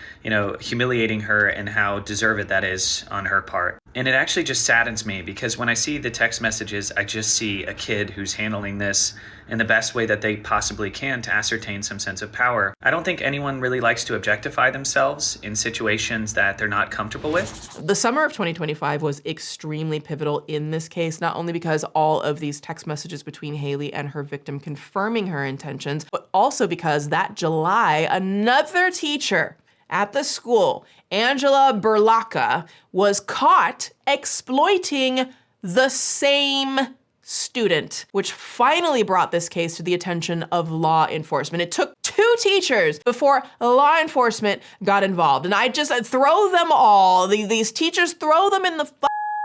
humiliating her and how deserved that is on her part. And it actually just saddens me because when I see the text messages, I just see a kid who's handling this in the best way that they possibly can to ascertain some sense of power. I don't think anyone really likes to objectify themselves in situations that they're not comfortable with. The summer of 2025 was extremely pivotal in this case, not only because all of these text messages between Haley and her victim confirming her intentions, but also because that July, another teacher at the school, Angela Berlacca, was caught exploiting the same student, which finally brought this case to the attention of law enforcement. It took 2 teachers before law enforcement got involved. And I just throw them all, these teachers, throw them in the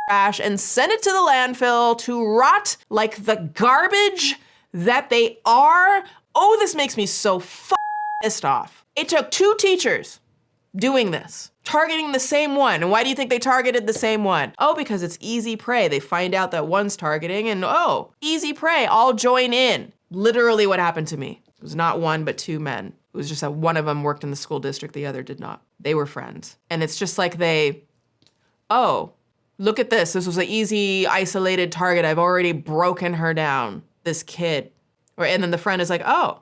trash and send it to the landfill to rot like the garbage that they are. Oh, this makes me so pissed off. It took 2 teachers doing this, targeting the same one. And why do you think they targeted the same one? Oh, because it's easy prey. They find out that one's targeting and oh, easy prey, I'll join in. Literally what happened to me. It was not 1, but 2 men. It was just that one of them worked in the school district, the other did not. They were friends. And it's just like oh, look at this. This was an easy, isolated target. I've already broken her down, this kid. And then the friend is like, oh,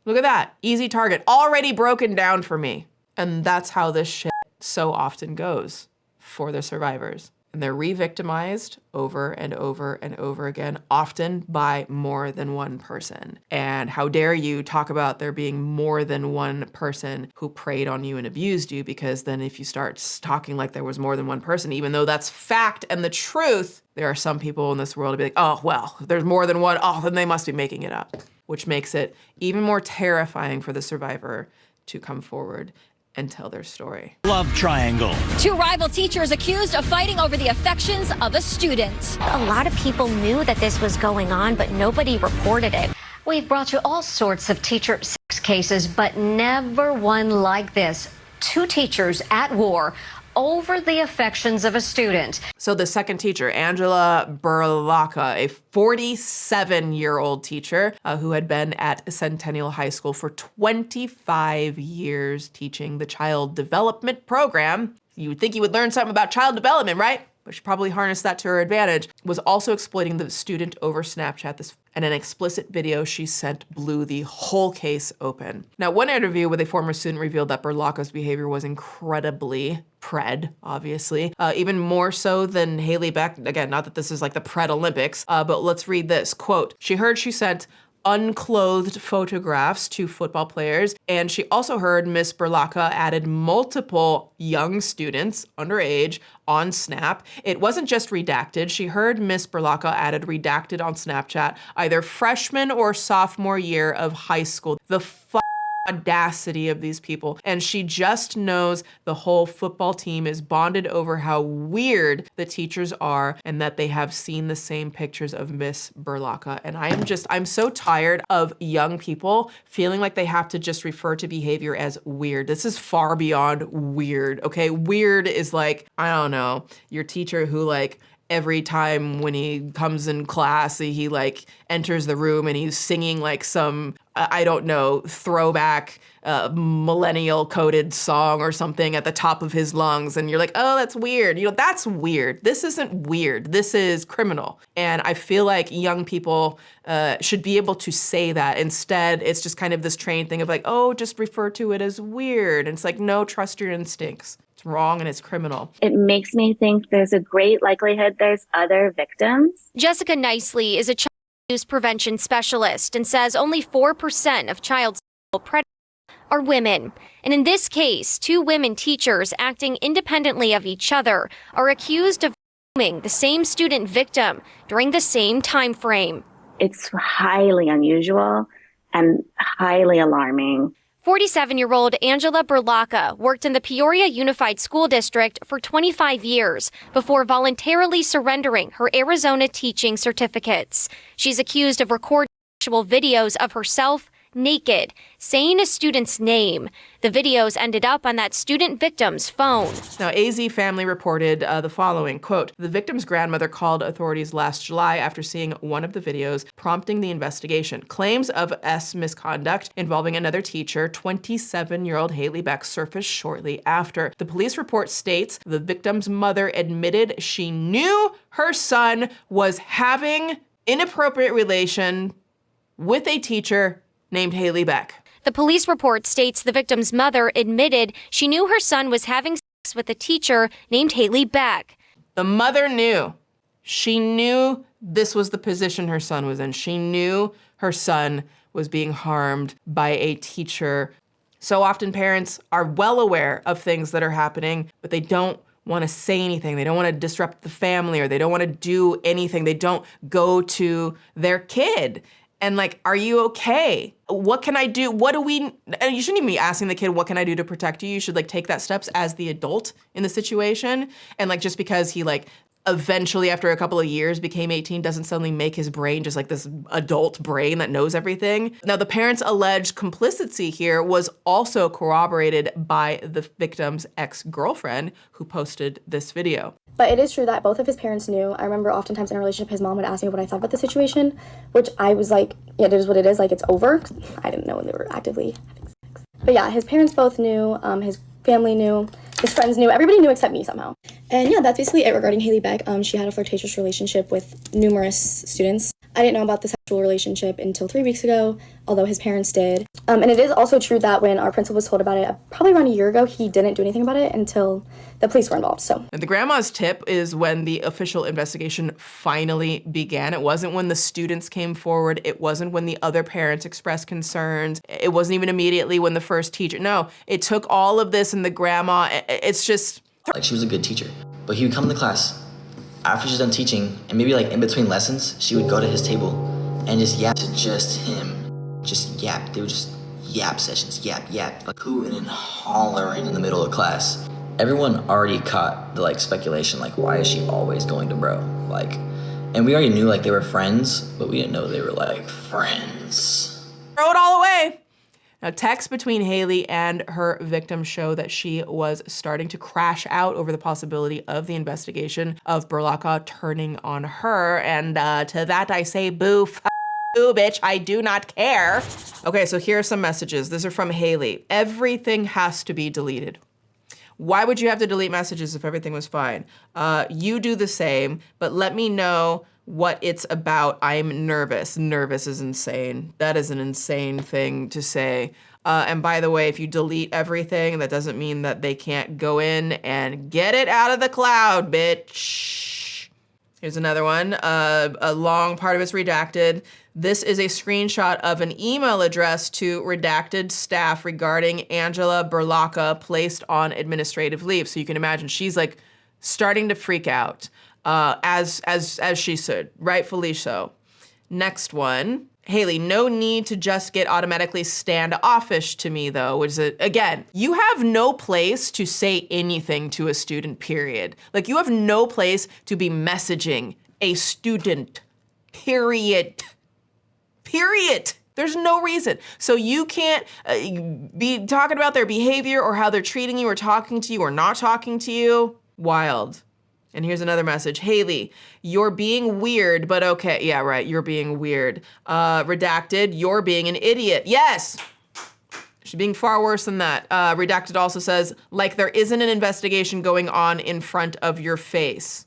Look at that, easy target, already broken down for me. And that's how this shit so often goes for the survivors. And they're re-victimized over and over and over again, often by more than one person. And how dare you talk about there being more than one person who preyed on you and abused you, because then if you start talking like there was more than one person, even though that's fact and the truth, there are some people in this world to be like, oh, well, if there's more than one, oh, then they must be making it up, which makes it even more terrifying for the survivor to come forward and tell their story. Love triangle. Two rival teachers accused of fighting over the affections of a student. A lot of people knew that this was going on, but nobody reported it. We've brought you all sorts of teacher sex cases, but never one like this. Two teachers at war over the affections of a student. So the second teacher, Angela Berlocka, a 47-year-old teacher who had been at Centennial High School for 25 years teaching the child development program. You would think you would learn something about child development, right? But she probably harnessed that to her advantage, was also exploiting the student over Snapchat. And an explicit video she sent blew the whole case open. Now, one interview with a former student revealed that Berlocka's behavior was incredibly pred, obviously, even more so than Haley Beck. Again, not that this is like the pred Olympics, but let's read this. Quote, she sent unclothed photographs to football players, and she also heard Miss Berlocka added multiple young students, underage, on Snap. It wasn't just redacted. She heard Miss Berlocka added redacted on Snapchat, either freshman or sophomore year of high school. The audacity of these people. And she just knows the whole football team is bonded over how weird the teachers are and that they have seen the same pictures of Miss Berlocka. And I'm so tired of young people feeling like they have to just refer to behavior as weird. This is far beyond weird, okay? Weird is like, I don't know, your teacher who like, every time when he comes in class, he like enters the room and he's singing like some, I don't know, throwback millennial coded song or something at the top of his lungs. And you're like, oh, that's weird. You know, that's weird. This isn't weird. This is criminal. And I feel like young people should be able to say that. Instead, it's just kind of this trained thing of like, oh, just refer to it as weird. And it's like, no, trust your instincts. It's wrong and it's criminal. It makes me think there's a great likelihood there's other victims. Jessica Nicely is a child abuse prevention specialist and says only 4% of child sexual predators are women. And in this case, two women teachers acting independently of each other are accused of grooming the same student victim during the same time frame. It's highly unusual and highly alarming. 47-year-old Angela Berlocka worked in the Peoria Unified School District for 25 years before voluntarily surrendering her Arizona teaching certificates. She's accused of recording sexual videos of herself naked, saying a student's name. The videos ended up on that student victim's phone. Now, AZ Family reported the following, quote, the victim's grandmother called authorities last July after seeing one of the videos, prompting the investigation. Claims of misconduct involving another teacher, 27-year-old Haley Beck, surfaced shortly after. The police report states the victim's mother admitted she knew her son was having inappropriate relation with a teacher named Haley Beck. The police report states the victim's mother admitted she knew her son was having sex with a teacher named Haley Beck. The mother knew. She knew this was the position her son was in. She knew her son was being harmed by a teacher. So often parents are well aware of things that are happening, but they don't want to say anything. They don't want to disrupt the family, or they don't want to do anything. They don't go to their kid. And like, are you okay? What can I do? And you shouldn't even be asking the kid, what can I do to protect you? You should like take that steps as the adult in the situation. And like, just because he like eventually after a couple of years became 18 doesn't suddenly make his brain just like this adult brain that knows everything. Now, the parents' alleged complicity here was also corroborated by the victim's ex-girlfriend who posted this video. But it is true that both of his parents knew. I remember oftentimes in a relationship, his mom would ask me what I thought about the situation, which I was like, yeah, it is what it is, like it's over. I didn't know when they were actively having sex. But yeah, his parents both knew, his family knew, his friends knew, everybody knew except me somehow. And yeah, that's basically it regarding Haley Beck. She had a flirtatious relationship with numerous students. I didn't know about the sexual relationship until 3 weeks ago, although his parents did. And it is also true that when our principal was told about it, probably around a year ago, he didn't do anything about it until the police were involved. So And the grandma's tip is when the official investigation finally began. It wasn't when the students came forward. It wasn't when the other parents expressed concerns. It wasn't even immediately when the first teacher. No, it took all of this and the grandma. It's just. Like, she was a good teacher, but he would come to class after she's done teaching, and maybe like in between lessons, she would go to his table and just yap to just him. Just yap. They would just yap sessions, yap, like hooting and hollering in the middle of class. Everyone already caught the like speculation, like, why is she always going to bro? Like, and we already knew like they were friends, but we didn't know they were like friends. Throw it all away. Now, texts between Haley and her victim show that she was starting to crash out over the possibility of the investigation of Berlocka turning on her. And to that I say, boo, boo, bitch, I do not care. Okay, so here are some messages. These are from Haley. Everything has to be deleted. Why would you have to delete messages if everything was fine? You do the same, but let me know what it's about. I'm nervous. Nervous is insane. That is an insane thing to say. And by the way, if you delete everything, that doesn't mean that they can't go in and get it out of the cloud, bitch. Here's another one. A long part of it's redacted. This is a screenshot of an email address to redacted staff regarding Angela Berlocka placed on administrative leave. So you can imagine she's like starting to freak out. As she should, rightfully so. Next one, Haley, no need to just get automatically standoffish to me though, which is, again, you have no place to say anything to a student, period. Like, you have no place to be messaging a student, period. There's no reason. So you can't be talking about their behavior or how they're treating you or talking to you or not talking to you. Wild. And here's another message. Haley, you're being weird, but okay. Yeah, right, you're being weird. Redacted, you're being an idiot. Yes! She's being far worse than that. Redacted also says, like there isn't an investigation going on in front of your face.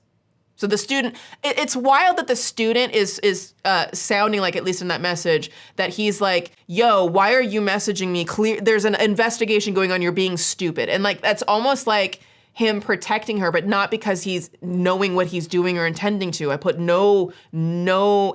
So the student, it's wild that the student is sounding like, at least in that message, that he's like, yo, why are you messaging me? There's an investigation going on, you're being stupid. And like, that's almost like him protecting her, but not because he's knowing what he's doing or intending to. I put no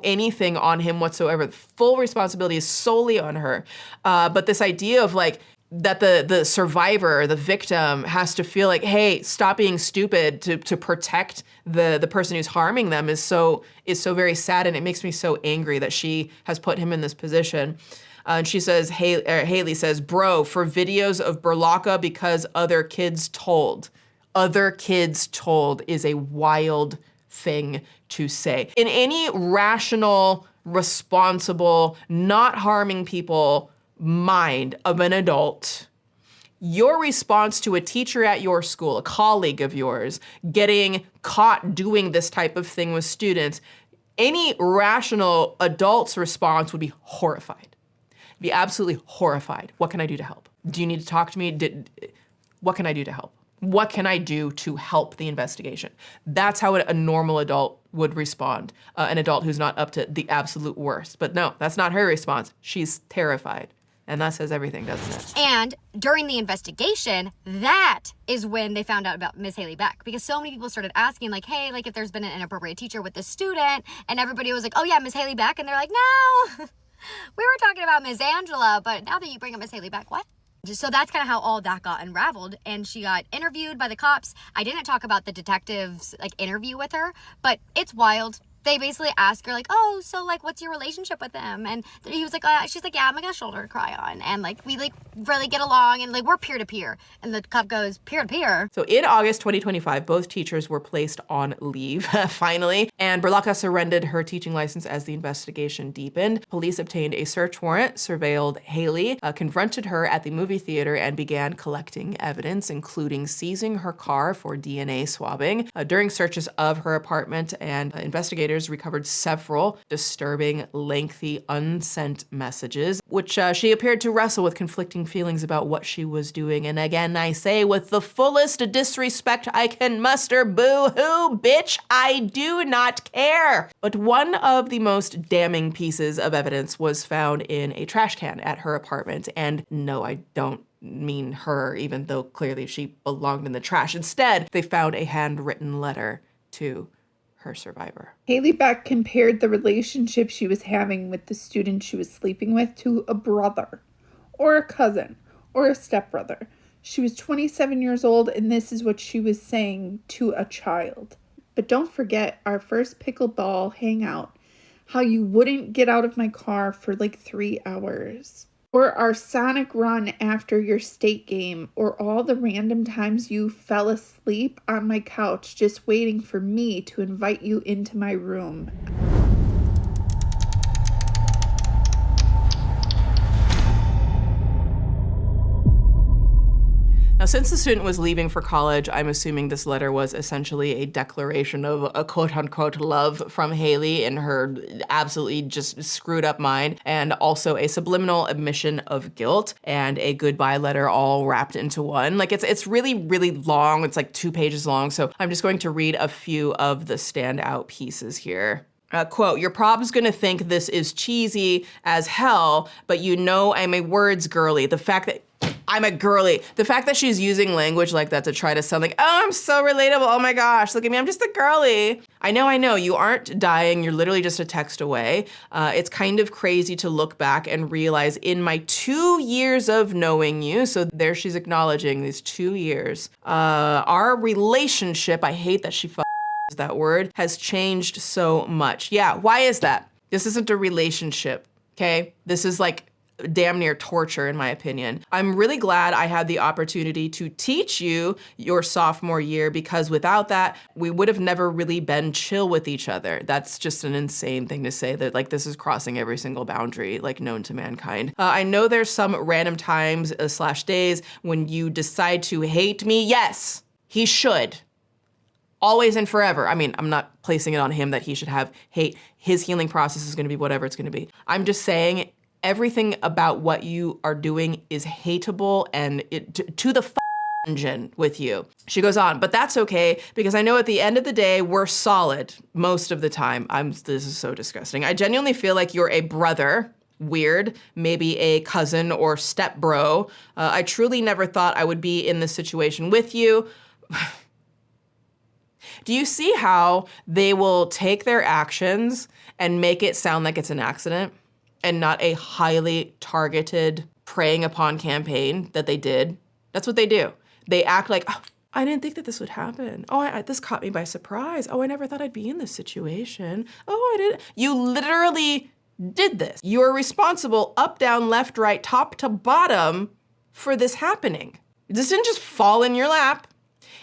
anything on him whatsoever. The full responsibility is solely on her. But this idea of like, that the survivor, the victim, has to feel like, hey, stop being stupid to protect the person who's harming them is so very sad, and it makes me so angry that she has put him in this position. And she says, Haley says, bro, for videos of Berlocka because other kids told. Other kids told is a wild thing to say. In any rational, responsible, not harming people mind of an adult, your response to a teacher at your school, a colleague of yours, getting caught doing this type of thing with students, any rational adult's response would be horrified. Be absolutely horrified. What can I do to help? Do you need to talk to me? What can I do to help? What can I do to help the investigation? That's how a normal adult would respond, an adult who's not up to the absolute worst. But no, that's not her response. She's terrified. And that says everything, doesn't it? And during the investigation, that is when they found out about Miss Haley Beck, because so many people started asking, like, hey, like if there's been an inappropriate teacher with this student, and everybody was like, oh yeah, Miss Haley Beck, and they're like, no, we were talking about Miss Angela, but now that you bring up Miss Haley Beck, what? So that's kind of how all that got unraveled, and she got interviewed by the cops. I didn't talk about the detective's like interview with her, but it's wild. They basically ask her like, oh, so like, what's your relationship with him? And he was like, she's like, yeah, I'm like a shoulder to cry on. And like, we like really get along, and like, we're peer to peer. And the cop goes, peer to peer. So in August 2025, both teachers were placed on leave, finally. And Berlocka surrendered her teaching license as the investigation deepened. Police obtained a search warrant, surveilled Haley, confronted her at the movie theater, and began collecting evidence, including seizing her car for DNA swabbing. During searches of her apartment, and investigators investigators recovered several disturbing, lengthy, unsent messages, which she appeared to wrestle with conflicting feelings about what she was doing. And again, I say with the fullest disrespect I can muster, boo-hoo, bitch, I do not care. But one of the most damning pieces of evidence was found in a trash can at her apartment. And no, I don't mean her, even though clearly she belonged in the trash. Instead, they found a handwritten letter to her survivor. Haley Beck compared the relationship she was having with the student she was sleeping with to a brother, or a cousin, or a stepbrother. She was 27 years old, and this is what she was saying to a child. But don't forget our first pickleball hangout, how you wouldn't get out of my car for like 3 hours. Or our Sonic run after your state game, or all the random times you fell asleep on my couch just waiting for me to invite you into my room. Now, since the student was leaving for college, I'm assuming this letter was essentially a declaration of a quote-unquote love from Haley in her absolutely just screwed up mind, and also a subliminal admission of guilt and a goodbye letter all wrapped into one. Like, it's really, really long. It's like 2 pages long, so I'm just going to read a few of the standout pieces here. Quote, your prob's gonna think this is cheesy as hell, but you know I'm a words girly. The fact that I'm a girly. The fact that she's using language like that to try to sound like, oh, I'm so relatable. Oh my gosh, look at me, I'm just a girly. I know, you aren't dying. You're literally just a text away. It's kind of crazy to look back and realize in my 2 years of knowing you, so there she's acknowledging these 2 years, our relationship, I hate that she used that word, has changed so much. Yeah, why is that? This isn't a relationship, okay? This is like damn near torture in my opinion. I'm really glad I had the opportunity to teach you your sophomore year, because without that, we would have never really been chill with each other. That's just an insane thing to say, that like this is crossing every single boundary like known to mankind. I know there's some random times / days when you decide to hate me. Yes, he should. Always and forever. I mean, I'm not placing it on him that he should have hate. His healing process is gonna be whatever it's gonna be. I'm just saying everything about what you are doing is hateable and to the engine with you. She goes on, but that's okay, because I know at the end of the day, we're solid most of the time. This is so disgusting. I genuinely feel like you're a brother. Weird, maybe a cousin or step bro. I truly never thought I would be in this situation with you. Do you see how they will take their actions and make it sound like it's an accident and not a highly targeted preying upon campaign that they did? That's what they do. They act like, oh, I didn't think that this would happen. Oh, this caught me by surprise. Oh, I never thought I'd be in this situation. Oh, I didn't. You literally did this. You're responsible up, down, left, right, top to bottom for this happening. This didn't just fall in your lap.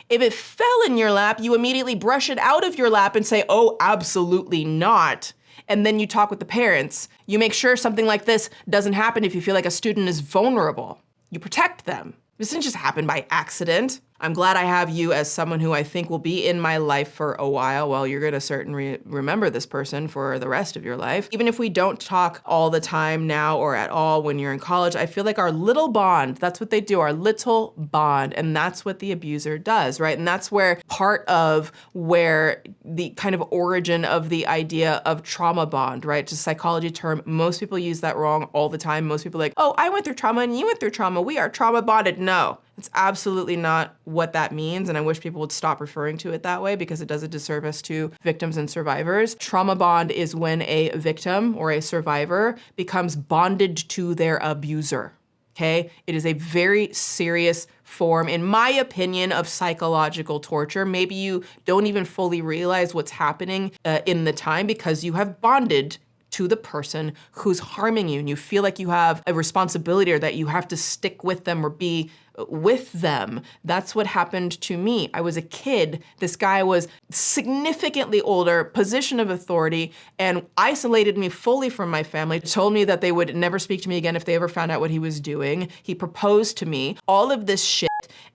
If it fell in your lap, you immediately brush it out of your lap and say, oh, absolutely not. And then you talk with the parents. You make sure something like this doesn't happen if you feel like a student is vulnerable. You protect them. This didn't just happen by accident. I'm glad I have you as someone who I think will be in my life for a while. Well, you're gonna certainly remember this person for the rest of your life. Even if we don't talk all the time now or at all when you're in college, I feel like our little bond, that's what they do, our little bond, and that's what the abuser does, right? And that's where part of where the kind of origin of the idea of trauma bond, right? It's a psychology term. Most people use that wrong all the time. Most people are like, oh, I went through trauma and you went through trauma. We are trauma bonded. No. It's absolutely not what that means, and I wish people would stop referring to it that way because it does a disservice to victims and survivors. Trauma bond is when a victim or a survivor becomes bonded to their abuser, okay? It is a very serious form, in my opinion, of psychological torture. Maybe you don't even fully realize what's happening in the time because you have bonded to the person who's harming you, and you feel like you have a responsibility or that you have to stick with them or be with them. That's what happened to me. I was a kid. This guy was significantly older, position of authority, and isolated me fully from my family, told me that they would never speak to me again if they ever found out what he was doing. He proposed to me, all of this shit,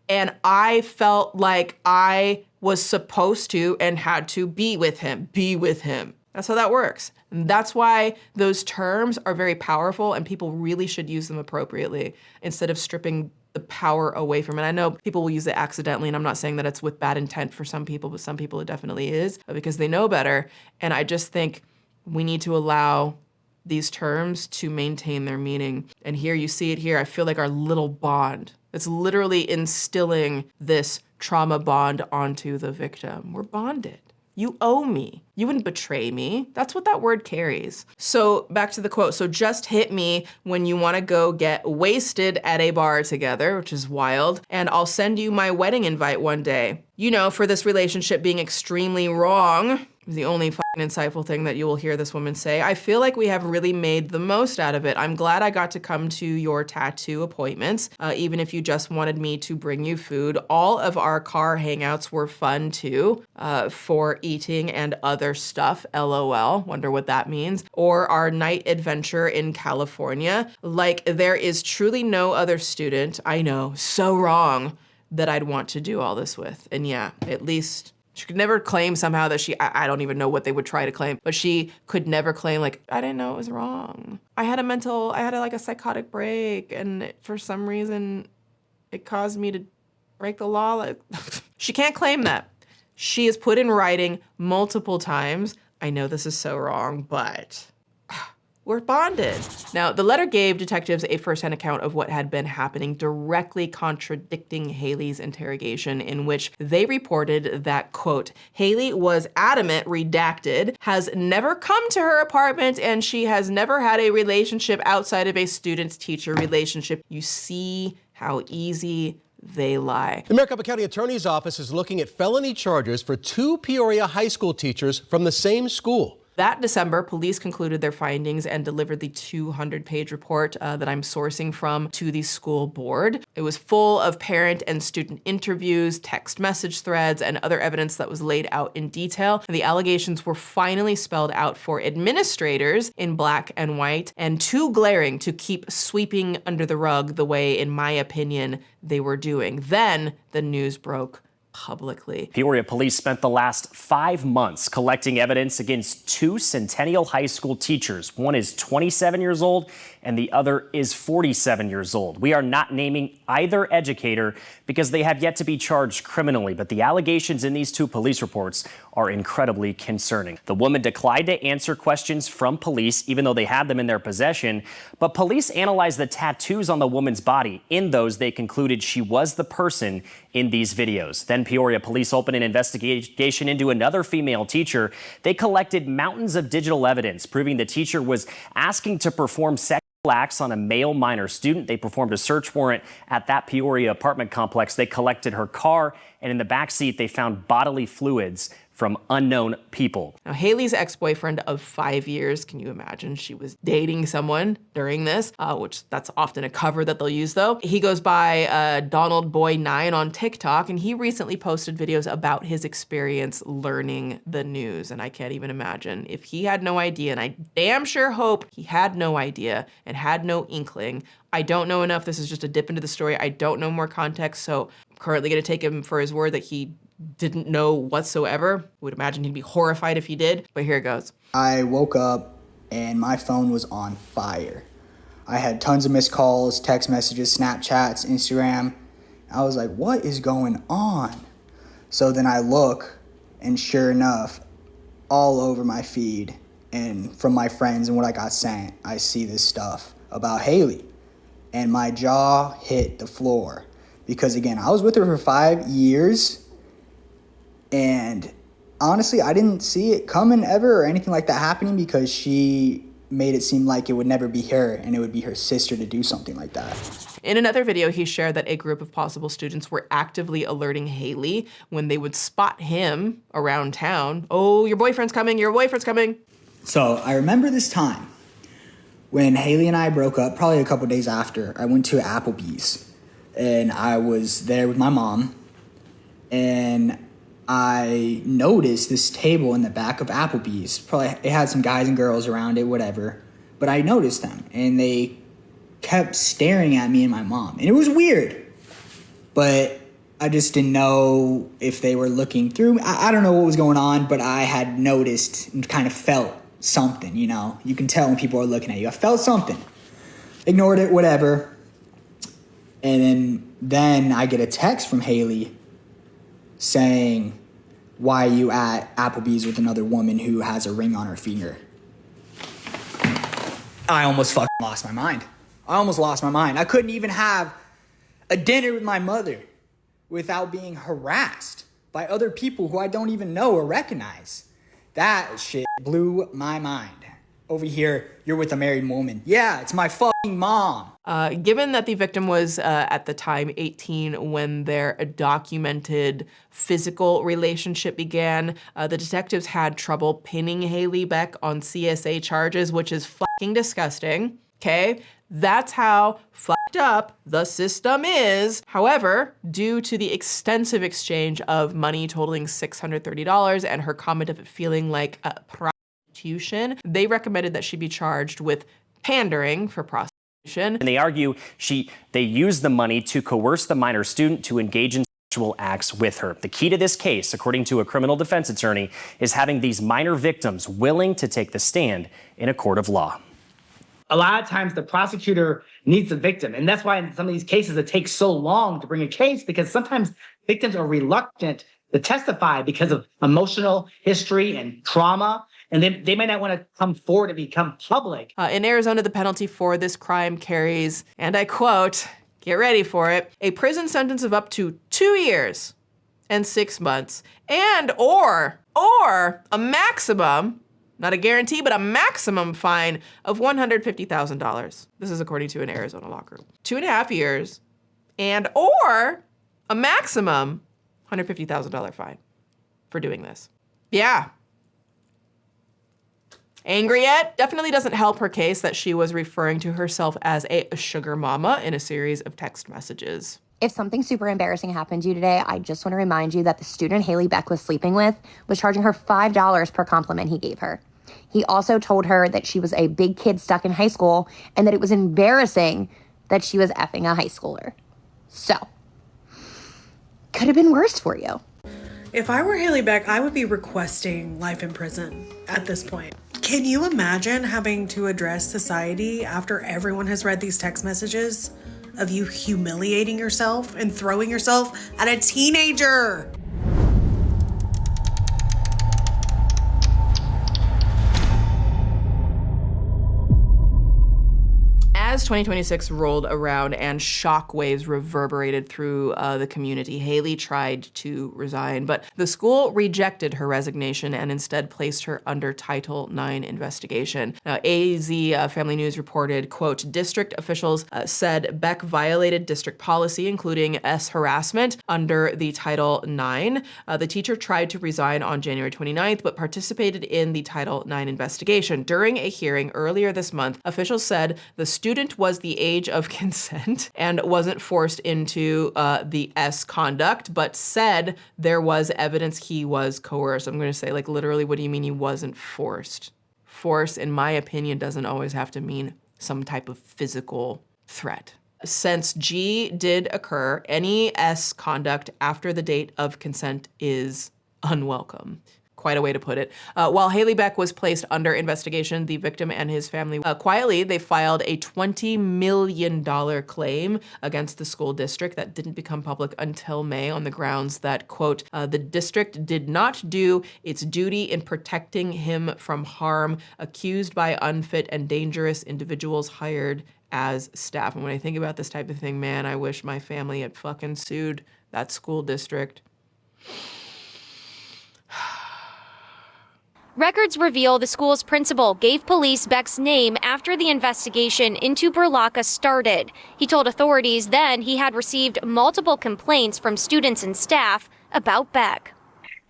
and I felt like I was supposed to and had to be with him. That's how that works. And that's why those terms are very powerful and people really should use them appropriately instead of stripping the power away from it. I know people will use it accidentally, and I'm not saying that it's with bad intent for some people, but some people it definitely is because they know better. And I just think we need to allow these terms to maintain their meaning. And here you see it here. I feel like our little bond. It's literally instilling this trauma bond onto the victim. We're bonded. You owe me. You wouldn't betray me. That's what that word carries. So back to the quote. So just hit me when you want to go get wasted at a bar together, which is wild, and I'll send you my wedding invite one day. You know, for this relationship being extremely wrong, is the only fucking insightful thing that you will hear this woman say. I feel like we have really made the most out of it. I'm glad I got to come to your tattoo appointments, even if you just wanted me to bring you food. All of our car hangouts were fun too, for eating and other stuff, LOL, wonder what that means. Or our night adventure in California. Like, there is truly no other student, I know, so wrong, that I'd want to do all this with. And yeah, at least she could never claim somehow that I don't even know what they would try to claim, but she could never claim like, I didn't know it was wrong. I had a psychotic break, and for some reason it caused me to break the law. Like, she can't claim that. She has put in writing multiple times, I know this is so wrong, but we're bonded. Now, the letter gave detectives a firsthand account of what had been happening, directly contradicting Haley's interrogation, in which they reported that, quote, Haley was adamant, redacted, has never come to her apartment, and she has never had a relationship outside of a student-teacher relationship. You see how easy they lie. The Maricopa County Attorney's Office is looking at felony charges for 2 Peoria high school teachers from the same school. That December, police concluded their findings and delivered the 200-page report that I'm sourcing from to the school board. It was full of parent and student interviews, text message threads, and other evidence that was laid out in detail. And the allegations were finally spelled out for administrators in black and white, and too glaring to keep sweeping under the rug the way, in my opinion, they were doing. Then the news broke publicly. Peoria police spent the last 5 months collecting evidence against 2 Centennial High School teachers. One is 27 years old and the other is 47 years old. We are not naming either educator because they have yet to be charged criminally, but the allegations in these 2 police reports are incredibly concerning. The woman declined to answer questions from police, even though they had them in their possession, but police analyzed the tattoos on the woman's body. In those, they concluded she was the person in these videos. Then Peoria police opened an investigation into another female teacher. They collected mountains of digital evidence proving the teacher was asking to perform sexual acts on a male minor student. They performed a search warrant at that Peoria apartment complex. They collected her car, and in the back seat, they found bodily fluids from unknown people. Now, Haley's ex-boyfriend of 5 years, can you imagine? She was dating someone during this, which that's often a cover that they'll use though. He goes by Donald Boy 9 on TikTok, and he recently posted videos about his experience learning the news. And I can't even imagine if he had no idea, and I damn sure hope he had no idea and had no inkling. I don't know enough. This is just a dip into the story. I don't know more context, so I'm currently gonna take him for his word that he didn't know whatsoever. Would imagine he'd be horrified if he did, but here it goes. I woke up and my phone was on fire. I had tons of missed calls, text messages, Snapchats, Instagram. I was like, what is going on? So then I look, and sure enough, all over my feed and from my friends and what I got sent, I see this stuff about Haley. And my jaw hit the floor. Because again, I was with her for 5 years, and honestly, I didn't see it coming ever or anything like that happening, because she made it seem like it would never be her and it would be her sister to do something like that. In another video, he shared that a group of possible students were actively alerting Haley when they would spot him around town. Oh, your boyfriend's coming, your boyfriend's coming. So I remember this time when Haley and I broke up, probably a couple days after. I went to Applebee's and I was there with my mom, and I noticed this table in the back of Applebee's. Probably it had some guys and girls around it, whatever. But I noticed them, and they kept staring at me and my mom. And it was weird. But I just didn't know if they were looking through. I don't know what was going on, but I had noticed and kind of felt something, you know. You can tell when people are looking at you. I felt something. Ignored it, whatever. And then I get a text from Haley saying, why are you at Applebee's with another woman who has a ring on her finger? I almost fucking lost my mind. I couldn't even have a dinner with my mother without being harassed by other people who I don't even know or recognize. That shit blew my mind. Over here, you're with a married woman. Yeah, it's my fucking mom. Given that the victim was at the time 18 when their documented physical relationship began, the detectives had trouble pinning Haley Beck on CSA charges, which is fucking disgusting, okay? That's how fucked up the system is. However, due to the extensive exchange of money totaling $630 and her comment of it feeling like a prostitution, they recommended that she be charged with pandering for prostitution. And they argue they used the money to coerce the minor student to engage in sexual acts with her. The key to this case, according to a criminal defense attorney, is having these minor victims willing to take the stand in a court of law. A lot of times the prosecutor needs the victim. And that's why in some of these cases it takes so long to bring a case, because sometimes victims are reluctant to testify because of emotional history and trauma. And they might not want to come forward and become public. In Arizona, the penalty for this crime carries, and I quote, get ready for it, a prison sentence of up to 2 years and 6 months, and or a maximum, not a guarantee, but a maximum fine of $150,000. This is according to an Arizona law group. 2.5 years and or a maximum $150,000 fine for doing this. Yeah. Angry yet? Definitely doesn't help her case that she was referring to herself as a sugar mama in a series of text messages. If something super embarrassing happened to you today, I just want to remind you that the student Haley Beck was sleeping with was charging her $5 per compliment he gave her. He also told her that she was a big kid stuck in high school and that it was embarrassing that she was effing a high schooler. So, could have been worse for you. If I were Haley Beck, I would be requesting life in prison at this point. Can you imagine having to address society after everyone has read these text messages of you humiliating yourself and throwing yourself at a teenager? As 2026 rolled around and shockwaves reverberated through the community, Haley tried to resign, but the school rejected her resignation and instead placed her under Title IX investigation. Now, AZ Family News reported, quote, district officials said Beck violated district policy, including harassment under the Title IX. The teacher tried to resign on January 29th, but participated in the Title IX investigation. During a hearing earlier this month, officials said the student was the age of consent and wasn't forced into the S conduct, but said there was evidence he was coerced. I'm going to say, like, literally, what do you mean he wasn't forced? Force, in my opinion, doesn't always have to mean some type of physical threat. Since G did occur, any S conduct after the date of consent is unwelcome. Quite a way to put it. While Haley Beck was placed under investigation, the victim and his family, quietly, they filed a $20 million claim against the school district that didn't become public until May on the grounds that, quote, the district did not do its duty in protecting him from harm, accused by unfit and dangerous individuals hired as staff. And when I think about this type of thing, man, I wish my family had fucking sued that school district. Records reveal the school's principal gave police Beck's name after the investigation into Berlocka started. He told authorities then he had received multiple complaints from students and staff about Beck.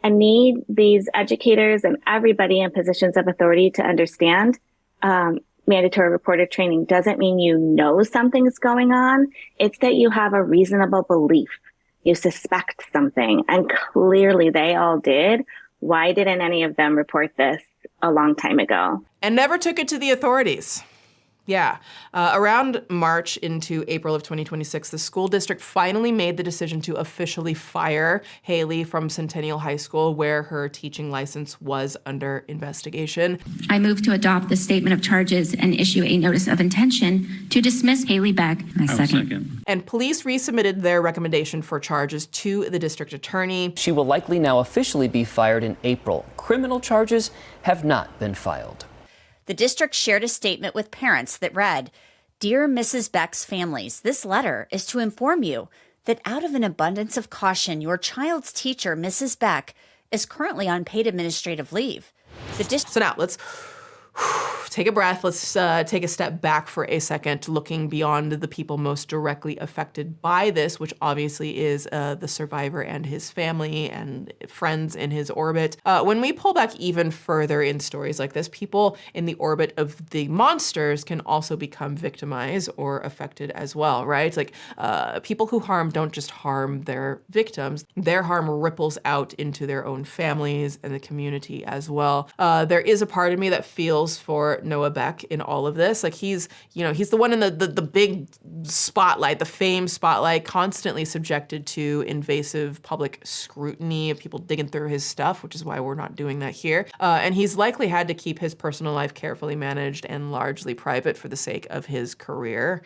I need these educators and everybody in positions of authority to understand mandatory reporter training doesn't mean you know something's going on. It's that you have a reasonable belief. You suspect something, and clearly they all did. Why didn't any of them report this a long time ago? And never took it to the authorities. Yeah. Around March into April of 2026, the school district finally made the decision to officially fire Haley from Centennial High School, where her teaching license was under investigation. I move to adopt the statement of charges and issue a notice of intention to dismiss Haley Beck. I second. And police resubmitted their recommendation for charges to the district attorney. She will likely now officially be fired in April. Criminal charges have not been filed. The district shared a statement with parents that read, "Dear Mrs. Beck's families, this letter is to inform you that out of an abundance of caution, your child's teacher, Mrs. Beck, is currently on paid administrative leave." So now let's take a breath. Let's take a step back for a second, looking beyond the people most directly affected by this, which obviously is the survivor and his family and friends in his orbit. When we pull back even further in stories like this, people in the orbit of the monsters can also become victimized or affected as well, right? Like people who harm don't just harm their victims. Their harm ripples out into their own families and the community as well. There is a part of me that feels for Noah Beck in all of this. Like he's the one in the big spotlight, the fame spotlight, constantly subjected to invasive public scrutiny of people digging through his stuff, which is why we're not doing that here. And he's likely had to keep his personal life carefully managed and largely private for the sake of his career,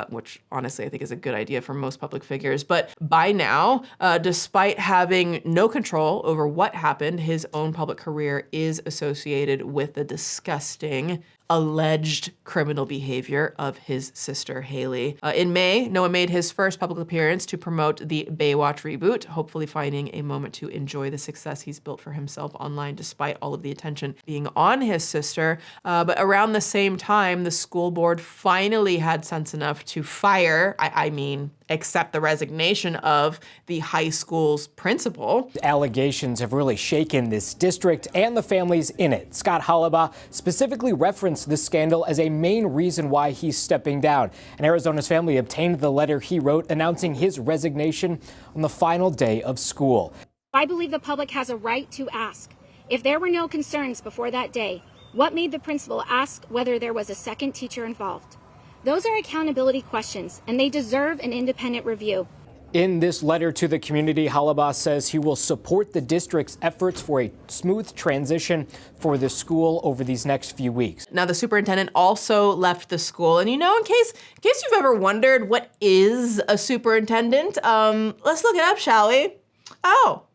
which honestly I think is a good idea for most public figures. But by now, despite having no control over what happened, his own public career is associated with the disgusting alleged criminal behavior of his sister, Haley. In May, Noah made his first public appearance to promote the Baywatch reboot, hopefully finding a moment to enjoy the success he's built for himself online, despite all of the attention being on his sister. But around the same time, the school board finally had sense enough to fire, accept the resignation of the high school's principal. Allegations have really shaken this district and the families in it. Scott Hollibaugh specifically referenced this scandal as a main reason why he's stepping down. And Arizona's family obtained the letter he wrote announcing his resignation on the final day of school. I believe the public has a right to ask, if there were no concerns before that day, what made the principal ask whether there was a second teacher involved? Those are accountability questions, and they deserve an independent review. In this letter to the community, Hollibaugh says he will support the district's efforts for a smooth transition for the school over these next few weeks. Now, the superintendent also left the school. And in case you've ever wondered what is a superintendent, let's look it up, shall we? Oh.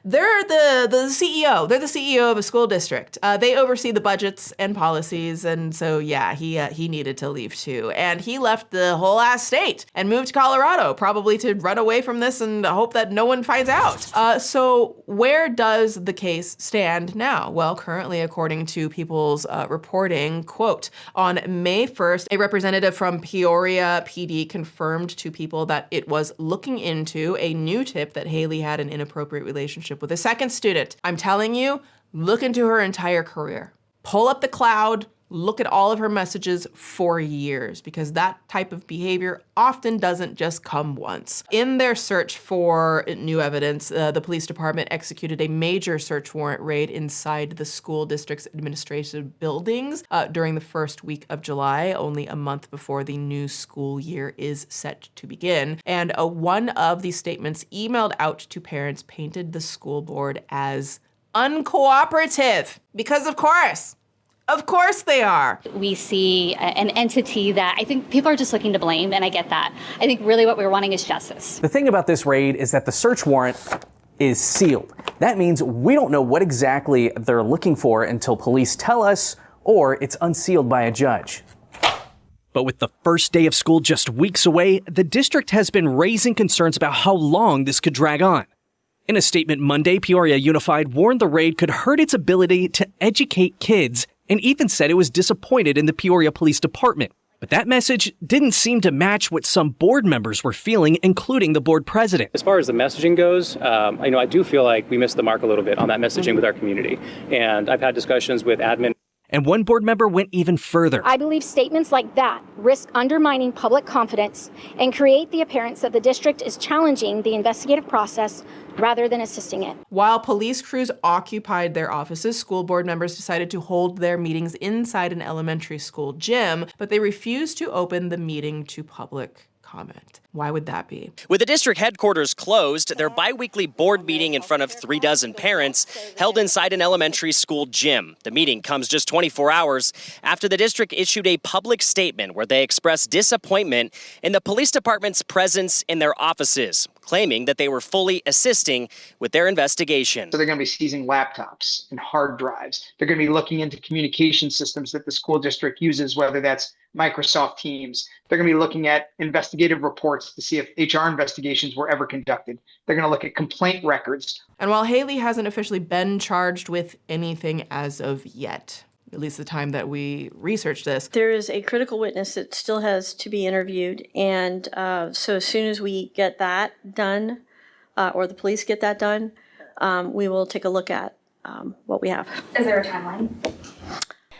They're the CEO. They're the CEO of a school district. They oversee the budgets and policies, and so yeah, he needed to leave too. And he left the whole ass state and moved to Colorado, probably to run away from this and hope that no one finds out. So where does the case stand now? Well, currently, according to People's reporting, quote, on May 1st, a representative from Peoria PD confirmed to People that it was looking into a new tip that Haley had an inappropriate relationship with a second student. I'm telling you, look into her entire career. Pull up the cloud, look at all of her messages for years, because that type of behavior often doesn't just come once. In their search for new evidence, the police department executed a major search warrant raid inside the school district's administrative buildings during the first week of July, only a month before the new school year is set to begin. And one of these statements emailed out to parents painted the school board as uncooperative, because of course they are. We see an entity that I think people are just looking to blame, and I get that. I think really what we're wanting is justice. The thing about this raid is that the search warrant is sealed. That means we don't know what exactly they're looking for until police tell us, or it's unsealed by a judge. But with the first day of school just weeks away, the district has been raising concerns about how long this could drag on. In a statement Monday, Peoria Unified warned the raid could hurt its ability to educate kids, and even said it was disappointed in the Peoria Police Department. But that message didn't seem to match what some board members were feeling, including the board president. As far as the messaging goes, I do feel like we missed the mark a little bit on that messaging with our community. And I've had discussions with admin. And one board member went even further. I believe statements like that risk undermining public confidence and create the appearance that the district is challenging the investigative process rather than assisting it. While police crews occupied their offices, school board members decided to hold their meetings inside an elementary school gym, but they refused to open the meeting to public comment. Why would that be? With the district headquarters closed, their biweekly board meeting in front of 36 parents held inside an elementary school gym. The meeting comes just 24 hours after the district issued a public statement where they expressed disappointment in the police department's presence in their offices, claiming that they were fully assisting with their investigation. So they're going to be seizing laptops and hard drives. They're going to be looking into communication systems that the school district uses, whether that's Microsoft Teams. They're going to be looking at investigative reports to see if HR investigations were ever conducted. They're going to look at complaint records. And while Haley hasn't officially been charged with anything as of yet, at least the time that we researched this, there is a critical witness that still has to be interviewed. And so as soon as we get that done, or the police get that done, we will take a look at what we have. Is there a timeline?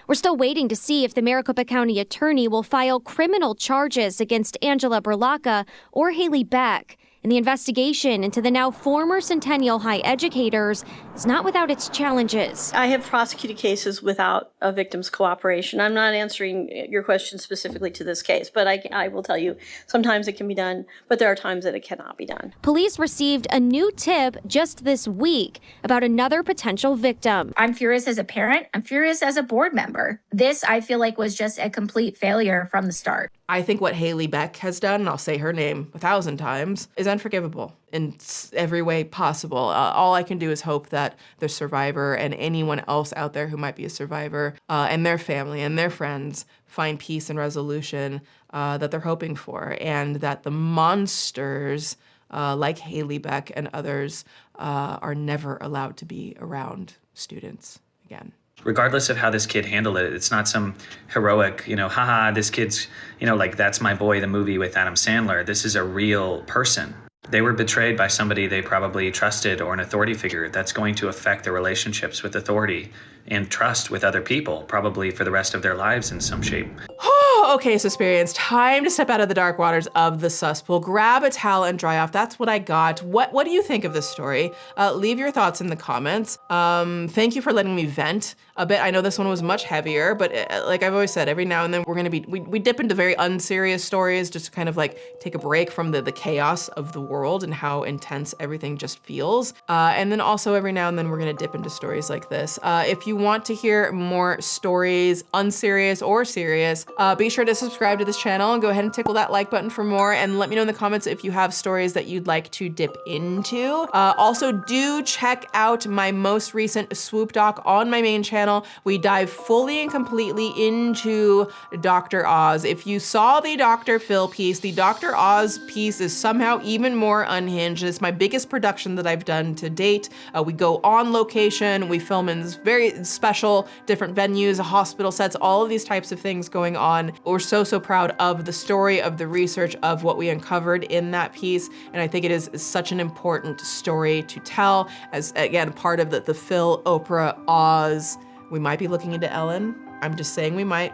We're still waiting to see if the Maricopa County attorney will file criminal charges against Angela Berlocka or Haley Beck. And the investigation into the now former Centennial High educators is not without its challenges. I have prosecuted cases without a victim's cooperation. I'm not answering your question specifically to this case, but I will tell you sometimes it can be done, but there are times that it cannot be done. Police received a new tip just this week about another potential victim. I'm furious as a parent. I'm furious as a board member. This, I feel like, was just a complete failure from the start. I think what Haley Beck has done, and I'll say her name 1,000 times, is unforgivable in every way possible. All I can do is hope that the survivor and anyone else out there who might be a survivor and their family and their friends find peace and resolution that they're hoping for, and that the monsters like Haley Beck and others are never allowed to be around students again. Regardless of how this kid handled it, it's not some heroic, haha, this kid's, like That's My Boy, the movie with Adam Sandler. This is a real person. They were betrayed by somebody they probably trusted or an authority figure. That's going to affect their relationships with authority and trust with other people, probably for the rest of their lives in some shape. Okay, Suspirians, time to step out of the dark waters of the Suspool. Grab a towel and dry off. That's what I got. What do you think of this story? Leave your thoughts in the comments. Thank you for letting me vent a bit. I know this one was much heavier, but like I've always said, every now and then we dip into very unserious stories just to kind of like take a break from the chaos of the world and how intense everything just feels. And then also every now and then we're gonna dip into stories like this. If you want to hear more stories, unserious or serious, be sure to subscribe to this channel and go ahead and tickle that like button for more, and let me know in the comments if you have stories that you'd like to dip into. Also, do check out my most recent Swoop doc on my main channel. We dive fully and completely into Dr. Oz. If you saw the Dr. Phil piece, the Dr. Oz piece is somehow even more unhinged. It's my biggest production that I've done to date. We go on location, we film in very special different venues, hospital sets, all of these types of things going on. We're so proud of the story, of the research, of what we uncovered in that piece. And I think it is such an important story to tell as, again, part of the Phil, Oprah, Oz. We might be looking into Ellen. I'm just saying we might.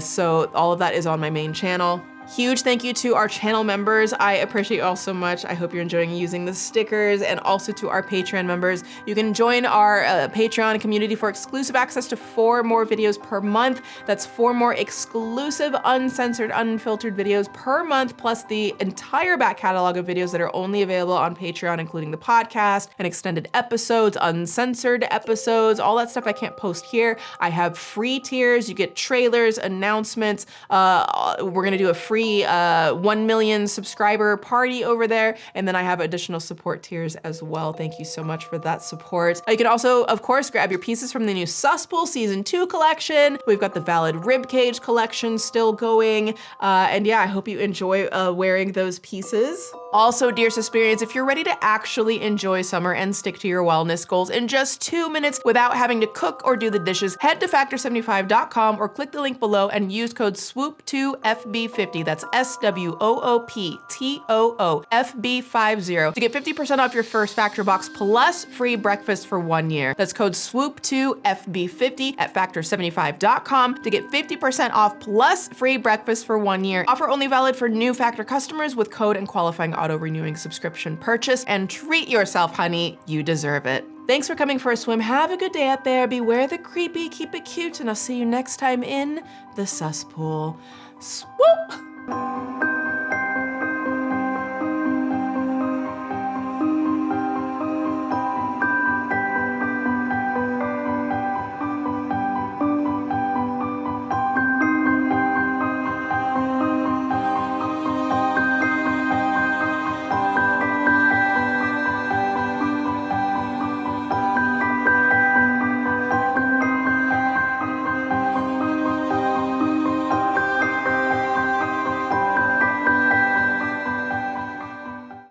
So all of that is on my main channel. Huge thank you to our channel members. I appreciate you all so much. I hope you're enjoying using the stickers, and also to our Patreon members. You can join our Patreon community for exclusive access to 4 more videos per month. That's 4 more exclusive, uncensored, unfiltered videos per month, plus the entire back catalog of videos that are only available on Patreon, including the podcast and extended episodes, uncensored episodes, all that stuff I can't post here. I have free tiers. You get trailers, announcements. We're gonna do a free 1 million subscriber party over there. And then I have additional support tiers as well. Thank you so much for that support. You can also, of course, grab your pieces from the new Suspool Season 2 collection. We've got the Valid Ribcage collection still going. And yeah, I hope you enjoy wearing those pieces. Also, dear Suspirians, if you're ready to actually enjoy summer and stick to your wellness goals in just 2 minutes without having to cook or do the dishes, head to factor75.com or click the link below and use code SWOOP2FB50. That's SWOOPTOOFB50 to get 50% off your first Factor box plus free breakfast for 1 year. That's code SWOOP2FB50 at factor75.com to get 50% off plus free breakfast for 1 year. Offer only valid for new Factor customers with code and qualifying auto-renewing subscription purchase, and treat yourself, honey. You deserve it. Thanks for coming for a swim. Have a good day out there. Beware the creepy, keep it cute, and I'll see you next time in the Suspool. Swoop!